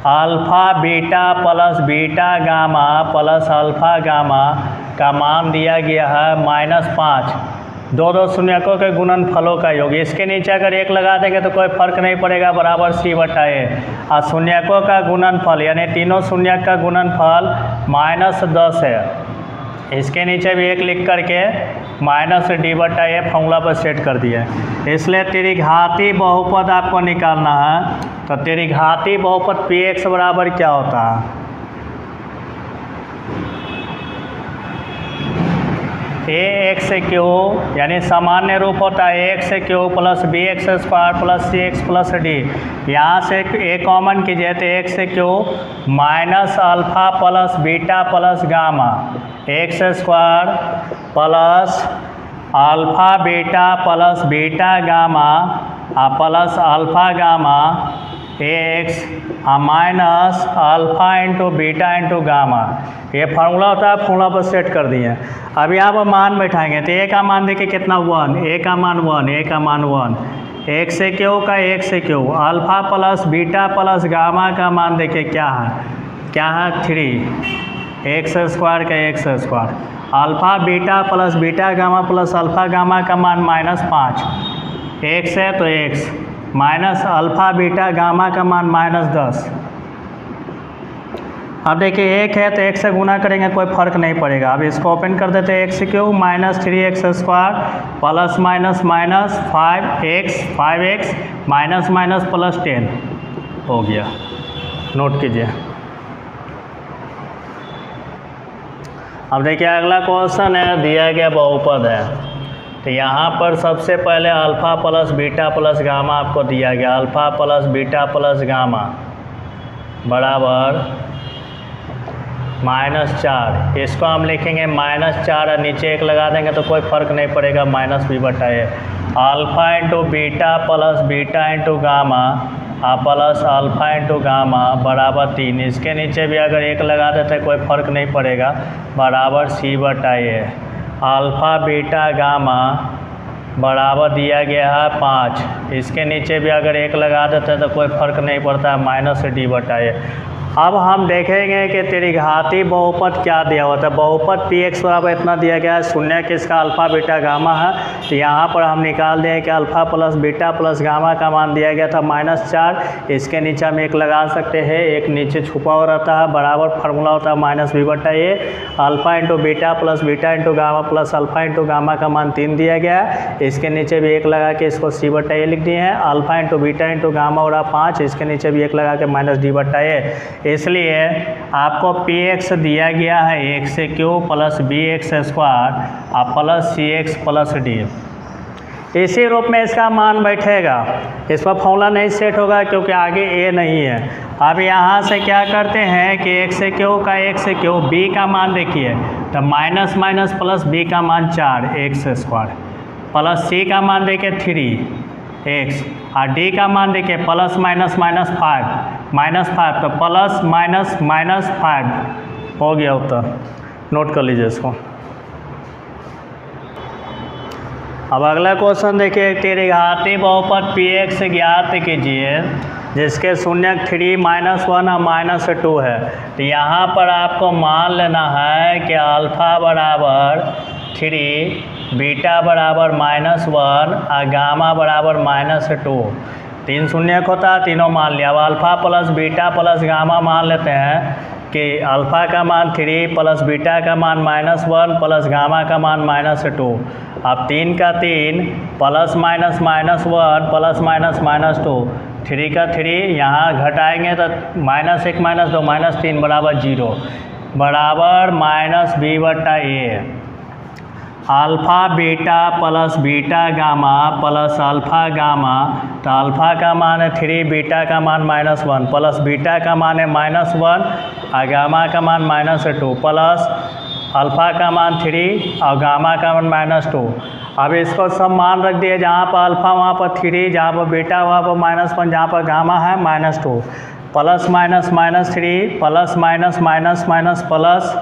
Alpha beta plus beta gamma plus alpha gamma का मान दिया गया है -5, 2 शून्यकों के गुणनफलों का योग। इसके नीचे अगर 1 लगा देंगे तो कोई फर्क नहीं पड़ेगा, बराबर C/A। और शून्यकों का गुणनफल यानी तीनों शून्यक का गुणनफल -10 है। इसके नीचे भी 1 लिख करके -D/A फॉर्मूला पर सेट कर दिया। इसलिए त्रिघाती बहुपद आपको निकालना है, तो त्रिघाती बहुपद Px बराबर क्या होता है? AX³ यानी सामान्य रूप होता है AX³ plus BX² plus CX plus D। यहाँ से एक कॉमन कीजिए तो AX³ minus alpha plus beta plus gamma, X² plus alpha beta plus beta gamma plus alpha gamma AX minus alpha into beta into gamma. ये फार्मूला होता है, फार्मूला पर सेट कर दिए। अब यहाँ पर मान बैठाएंगे तो A का मान देखिए कितना 1, A का मान 1, A का मान 1, AX³ का AX³ alpha plus beta plus gamma का मान देखिए क्या है 3, X² का X², alpha beta plus beta gamma plus alpha gamma का मान -5, X है तो X minus alpha beta gamma का मान -10। अब देखिए 1 है तो 1 से गुना करेंगे कोई फर्क नहीं पड़ेगा। अब इसको ओपन कर देते हैं, X³ minus 3X² plus minus minus 5X minus minus plus 10 हो गया। नोट कीजिए। अब देखिए अगला क्वेश्चन है, दिया गया बहुपद है, तो यहाँ पर सबसे पहले alpha plus beta plus gamma आपको दिया गया। Alpha plus beta plus gamma बराबर -4, इसको हम लिखेंगे -4 और नीचे 1 लगा देंगे तो कोई फ़र्क नहीं पड़ेगा, -b/a। Alpha into beta plus beta into gamma plus alpha into gamma बराबर 3। इसके नीचे भी अगर 1 लगा देते कोई फ़र्क नहीं पड़ेगा, बराबर C/A। अल्फ़ा बीटा गामा बराबर दिया गया है 5, इसके नीचे भी अगर 1 लगा देते तो कोई फ़र्क नहीं पड़ता, -D/A। अब हम देखेंगे कि त्रिघाती बहुपद क्या दिया होता है। बहुपद Px बराबर इतना दिया गया है, शून्य किसका अल्फ़ा बीटा गामा है, तो यहाँ पर हम निकाल दें कि alpha plus beta plus gamma का मान दिया गया था -4, इसके नीचे हम 1 लगा सकते हैं, 1 नीचे छुपा हुआ रहता है, बराबर फार्मूला होता है -b/a। Alpha into beta plus beta into gamma plus alpha into gamma का मान 3 दिया गया है, इसके नीचे भी 1 लगा के इसको C/A लिख दिए हैं। Alpha into beta into gamma हो रहा 5, इसके नीचे भी 1 लगा के -D/A। इसलिए आपको पी एक्स दिया गया है x cube plus B x square और plus C x plus D. इसी रूप में इसका मान बैठेगा, इस पर फॉर्मूला नहीं सेट होगा क्योंकि आगे ए नहीं है। अब यहाँ से क्या करते हैं कि एक्स क्यूब का एक्स क्यूब, बी का मान देखिए तो माइनस माइनस प्लस बी का मान 4 एक्स स्क्वायर प्लस सी का मान देखिए 3 एक्स और डी का मान देखिए प्लस माइनस माइनस 5 तो प्लस माइनस माइनस 5 हो गया उत्तर। नोट कर लीजिए इसको। अब अगला क्वेश्चन देखिए, त्रिघाती बहुपद पी एक्स ज्ञात कीजिए जिसके शून्यक 3 -1 और -2 है। तो यहाँ पर आपको मान लेना है कि अल्फ़ा बराबर 3, बीटा बराबर -1 और गामा बराबर -2। 3 शून्यक होता है, तीनों मान लिया। अब alpha plus beta plus gamma मान लेते हैं कि अल्फ़ा का मान 3 प्लस बीटा का मान -1 प्लस गामा का मान -2। अब 3 का 3 प्लस माइनस -1 प्लस माइनस -2, 3 का 3 यहाँ घटाएंगे तो -1 -2 -3 बराबर 0 बराबर -b/a। Alpha beta plus beta gamma plus alpha gamma, तो अल्फ़ा का मान है 3, बीटा का मान -1 प्लस बीटा का मान है -1 और गामा का मान -2 प्लस अल्फ़ा का मान 3 और गामा का मान -2। अब इसको सब मान रख दिए, जहाँ पर अल्फ़ा वहाँ पर 3, जहाँ पर बीटा वहाँ पर -1, जहाँ पर गामा है -2। Plus minus -3 plus minus plus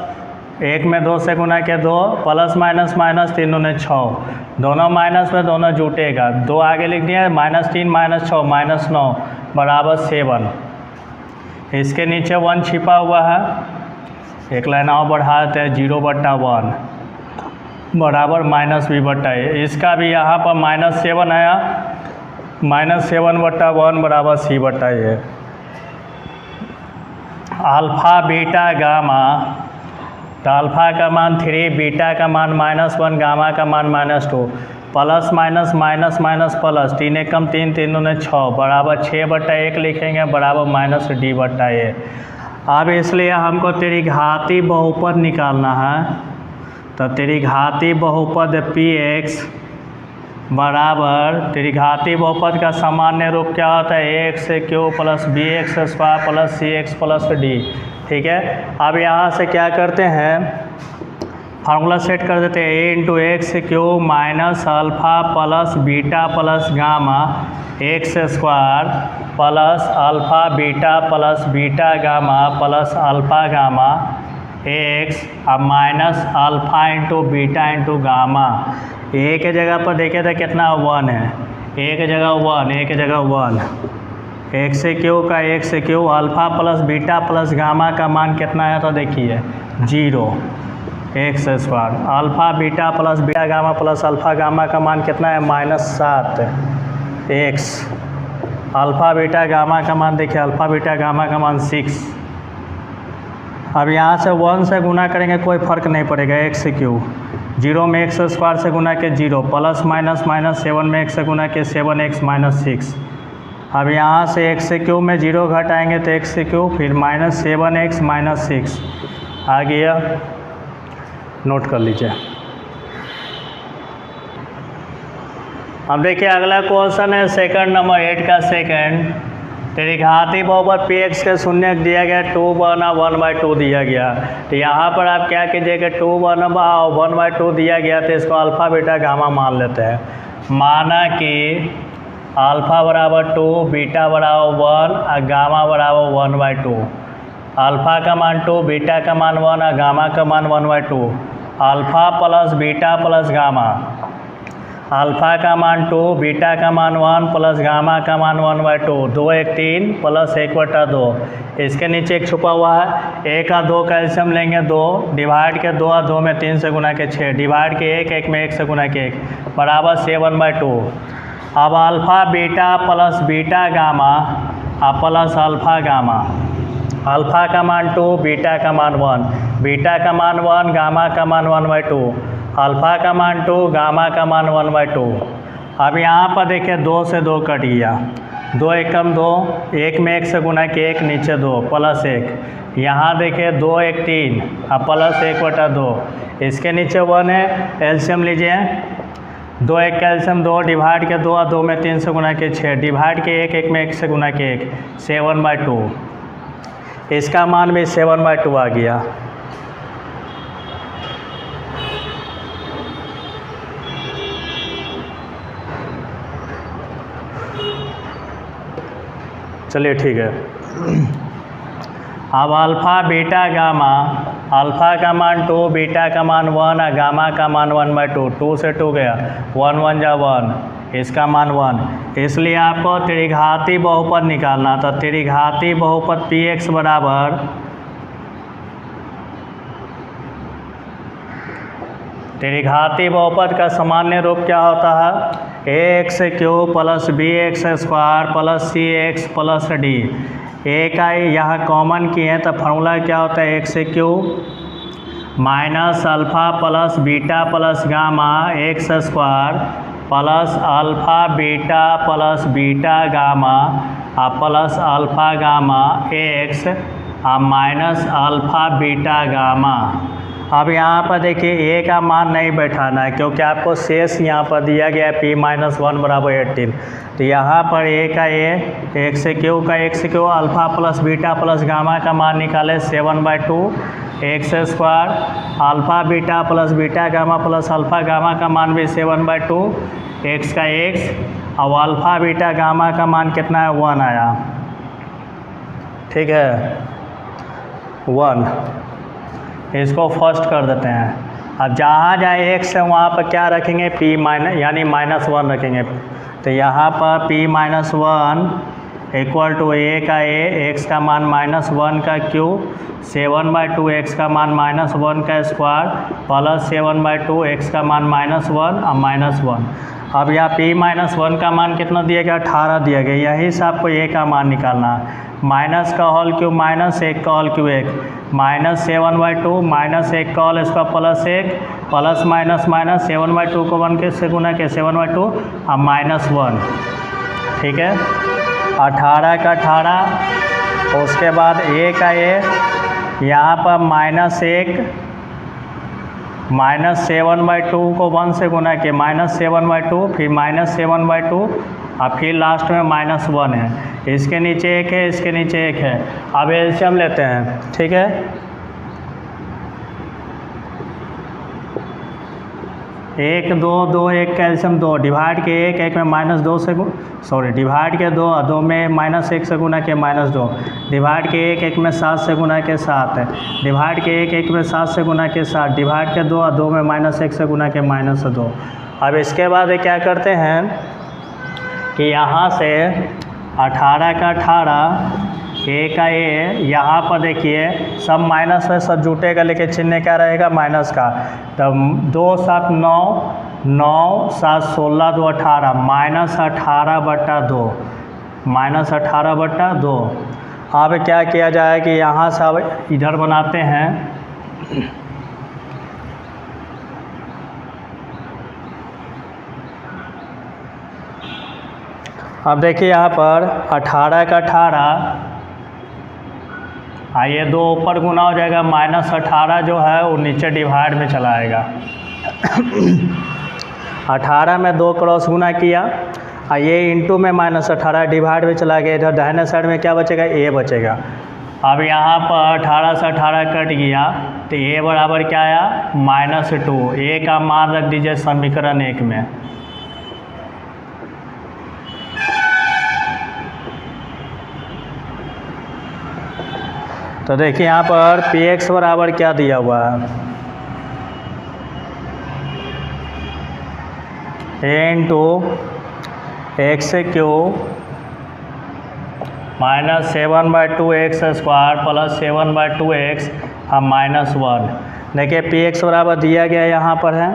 1 में 2 से गुना के 2 प्लस माइनस 3 दूने 6, दोनों माइनस में दोनों जुटेगा, 2 आगे लिख दिया, -3 -6 -9 बराबर 7। इसके नीचे 1 छिपा हुआ है, एक लाइन और बढ़ा देते हैं, 0/1 बराबर -b/a। इसका भी यहाँ पर -7 आया, -7/1 बराबर c/a। अल्फ़ा बीटा गामा, तो अल्फ़ा का मान 3, बीटा का मान -1, गामा का मान -2 प्लस माइनस प्लस 3 1 कम 3 3 दूने 6 बराबर 6/1 लिखेंगे बराबर -d/a। अब इसलिए हमको त्रिघाती बहुपद निकालना है, तो त्रिघाती बहुपद पी एक्स बराबर, त्रिघाती बहुपद का सामान्य रूप क्या होता है, x cube plus B x square plus C x plus D. ठीक है, अब यहाँ से क्या करते हैं, फार्मूला सेट कर देते हैं, a into X cube minus alpha plus beta plus gamma X square plus alpha beta plus beta gamma plus alpha gamma X अब minus alpha into beta into gamma. A के जगह पर देखे तो कितना 1 है, ए के जगह 1, ए के जगह 1, एक्स क्यूब का x cube alpha plus beta plus gamma का मान कितना है तो देखिए 0 x square, alpha beta plus beta gamma plus alpha gamma का मान कितना है -7 एक्स, अल्फ़ा बीटा गामा का मान देखिए, अल्फ़ा बीटा गामा का मान 6। अब यहाँ से 1 से गुना करेंगे कोई फ़र्क नहीं पड़ेगा, एक्स क्यूब 0 में एक्स स्क्वायर से गुना के 0 प्लस माइनस 7 में एक्स से गुना के 7x - 6। अब यहाँ से एक्स क्यूब में 0 घटाएंगे तो एक्स क्यूब फिर -7x - 6 आ गया। नोट कर लीजिए। अब देखिए अगला क्वेश्चन है सेकंड नंबर 8 का सेकंड, त्रिघाती बहुपद पी एक्स के शून्य दिया गया 2/1/2 दिया गया। तो यहाँ पर आप क्या कीजिएगा, 2/1/2 दिया गया तो इसको अल्फ़ा बीटा गामा मान लेते हैं। माना कि अल्फ़ा बराबर 2, बीटा बराबर 1 और गामा बराबर 1/2। अल्फ़ा का मान 2, बीटा का मान 1 और गामा का मान 1/2। Alpha plus beta plus gamma, alpha का मान 2, बीटा का मान 1 प्लस गामा का मान 1/2, 2 1 3 प्लस 1/2। इसके नीचे एक छुपा हुआ है, 1 और 2 का एल्शियम लेंगे 2, डिवाइड के 2 और 2 में 3 से गुना के 6, डिवाइड के 1 1 में 1 से गुना के 1 बराबर 7/2। अब alpha beta plus beta gamma और प्लस अल्फ़ा गामा, अल्फ़ा का मान 2, बीटा का मान 1, बीटा का मान 1, गामा का मान 1/2, अल्फ़ा का मान 2, गामा का मान 1/2। अब यहाँ पर देखिए 2 से 2 कट गया, 2 एकम 2, 1 में 1 से गुना के 1 नीचे 2 प्लस 1, यहाँ देखिए 2 1 3 अब प्लस 1/2, इसके नीचे 1 है, एलसीएम लीजिए 2 1 का एलसीएम 2 डिवाइड के 2 2 में 3 से गुना के 6 डिवाइड के 1 1 में 1 से गुना के 1 7/2, इसका मान भी 7/2 आ गया। चलिए ठीक है। अब अल्फ़ा बीटा गामा, अल्फ़ा का मान 2, बीटा का मान 1 और गामा का मान 1/2, 2 से 2 गया 1 1 जा 1, इसका मान 1। इसलिए आपको त्रिघाती बहुपद निकालना, तो त्रिघाती बहुपद Px बराबर त्रिघाती बहुपद का सामान्य रूप क्या होता है? ax³ plus bx² plus cx plus d। ए का यहाँ कॉमन किए तो फार्मूला क्या होता है? x³ minus alpha plus beta plus gamma x² plus alpha beta plus beta gamma plus alpha gamma x minus alpha beta gamma. अब यहाँ पर देखिए ए का मान नहीं बैठाना है क्योंकि आपको शेष यहाँ पर दिया गया है p-1 बराबर 18। तो यहाँ पर ए का x³ का x³ alpha plus beta plus gamma का मान निकाले 7/2 x² alpha beta plus beta gamma plus alpha gamma का मान भी 7/2 x का x और अल्फ़ा बीटा गामा का मान कितना है? 1 आया, ठीक है 1। इसको फर्स्ट कर देते हैं। अब जहाँ जहाँ x है वहाँ पर क्या रखेंगे? p यानी -1 रखेंगे। तो यहाँ पर p-1 इक्वल टू a का a, x का मान -1 का क्यूब 7/2 x का मान -1 का स्क्वायर प्लस 7/2 x का मान -1 और -1। अब यहाँ p-1 का मान कितना दिया गया? 18 दिया गया। यहीं से आपको a का मान निकालना है। माइनस का होल क्यूब माइनस 1 का होल क्यूब 1 -7/2 -1 का whole square plus 1 plus minus minus 7/2 को 1 के से गुना के 7/2 और -1, ठीक है 18 का 18। उसके बाद a का a, यहाँ पर -1 -7/2 को 1 से गुना के -7/2 फिर -7/2 और फिर लास्ट में -1 है। इसके नीचे 1 है, इसके नीचे 1 है। अब एलसीएम लेते हैं, ठीक है 1 2 2 1 का एलसीएम 2 डिवाइड के 1 1 में -2 से डिवाइड के 2 2 में -1 से गुना के -2 डिवाइड के 1 1 में 7 से गुना के 7 डिवाइड के 1 1 में 7 से गुना के 7 डिवाइड के 2 2 में -1 से गुना के -2। अब इसके बाद क्या करते हैं कि यहाँ से 18 का 18 a का a, यहाँ पर देखिए सब माइनस है, सब जुटेगा लेकिन चिन्ह क्या रहेगा? माइनस का। तब 2 7 9 9 7 16 2 18 -18/2 -18/2। अब क्या किया जाए कि यहाँ से अब इधर बनाते हैं अब देखिए यहाँ पर 18 का 18 आइए 2 ऊपर गुना हो जाएगा -18 जो है वो नीचे डिवाइड में चला आएगा। 18 में 2 क्रॉस गुना किया और ये इंटू में -18 डिवाइड में चला गया। इधर दाहिने साइड में क्या बचेगा? a बचेगा। अब यहाँ पर 18 से 18 कट गया तो a बराबर क्या आया? -2। a का मान रख दीजिए समीकरण 1 में। तो देखिए यहाँ पर Px बराबर क्या दिया हुआ है? a×x³ -7/2 x² प्लस 7/2 x और -1। देखिए Px बराबर दिया गया यहाँ पर है।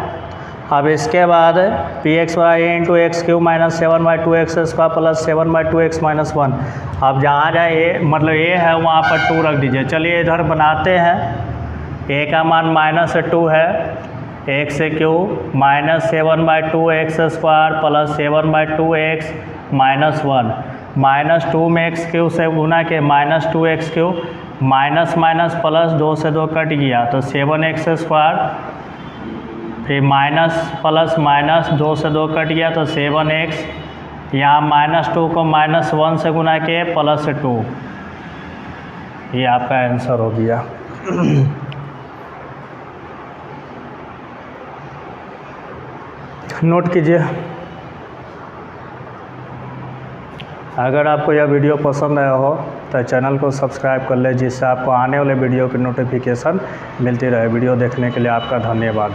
अब इसके बाद Px बराबर a×x³ -7/2 x² प्लस 7/2 x -1। अब जहाँ जहाँ ए मतलब ए है वहाँ पर 2 रख दीजिए। चलिए इधर बनाते हैं। a का मान -2 है, x³ -7/2 x² प्लस 7/2 x -1 -2 में x³ से गुना के -2x³ माइनस माइनस प्लस 2 से 2 कट गया तो 7x², फिर माइनस प्लस माइनस 2 से 2 कट गया तो 7x, यहाँ -2 को -1 से गुना के +2, ये आपका आंसर हो गया। नोट कीजिए। अगर आपको यह वीडियो पसंद आया हो तो चैनल को सब्सक्राइब कर ले, जिससे आपको आने वाले वीडियो की नोटिफिकेशन मिलती रहे। वीडियो देखने के लिए आपका धन्यवाद।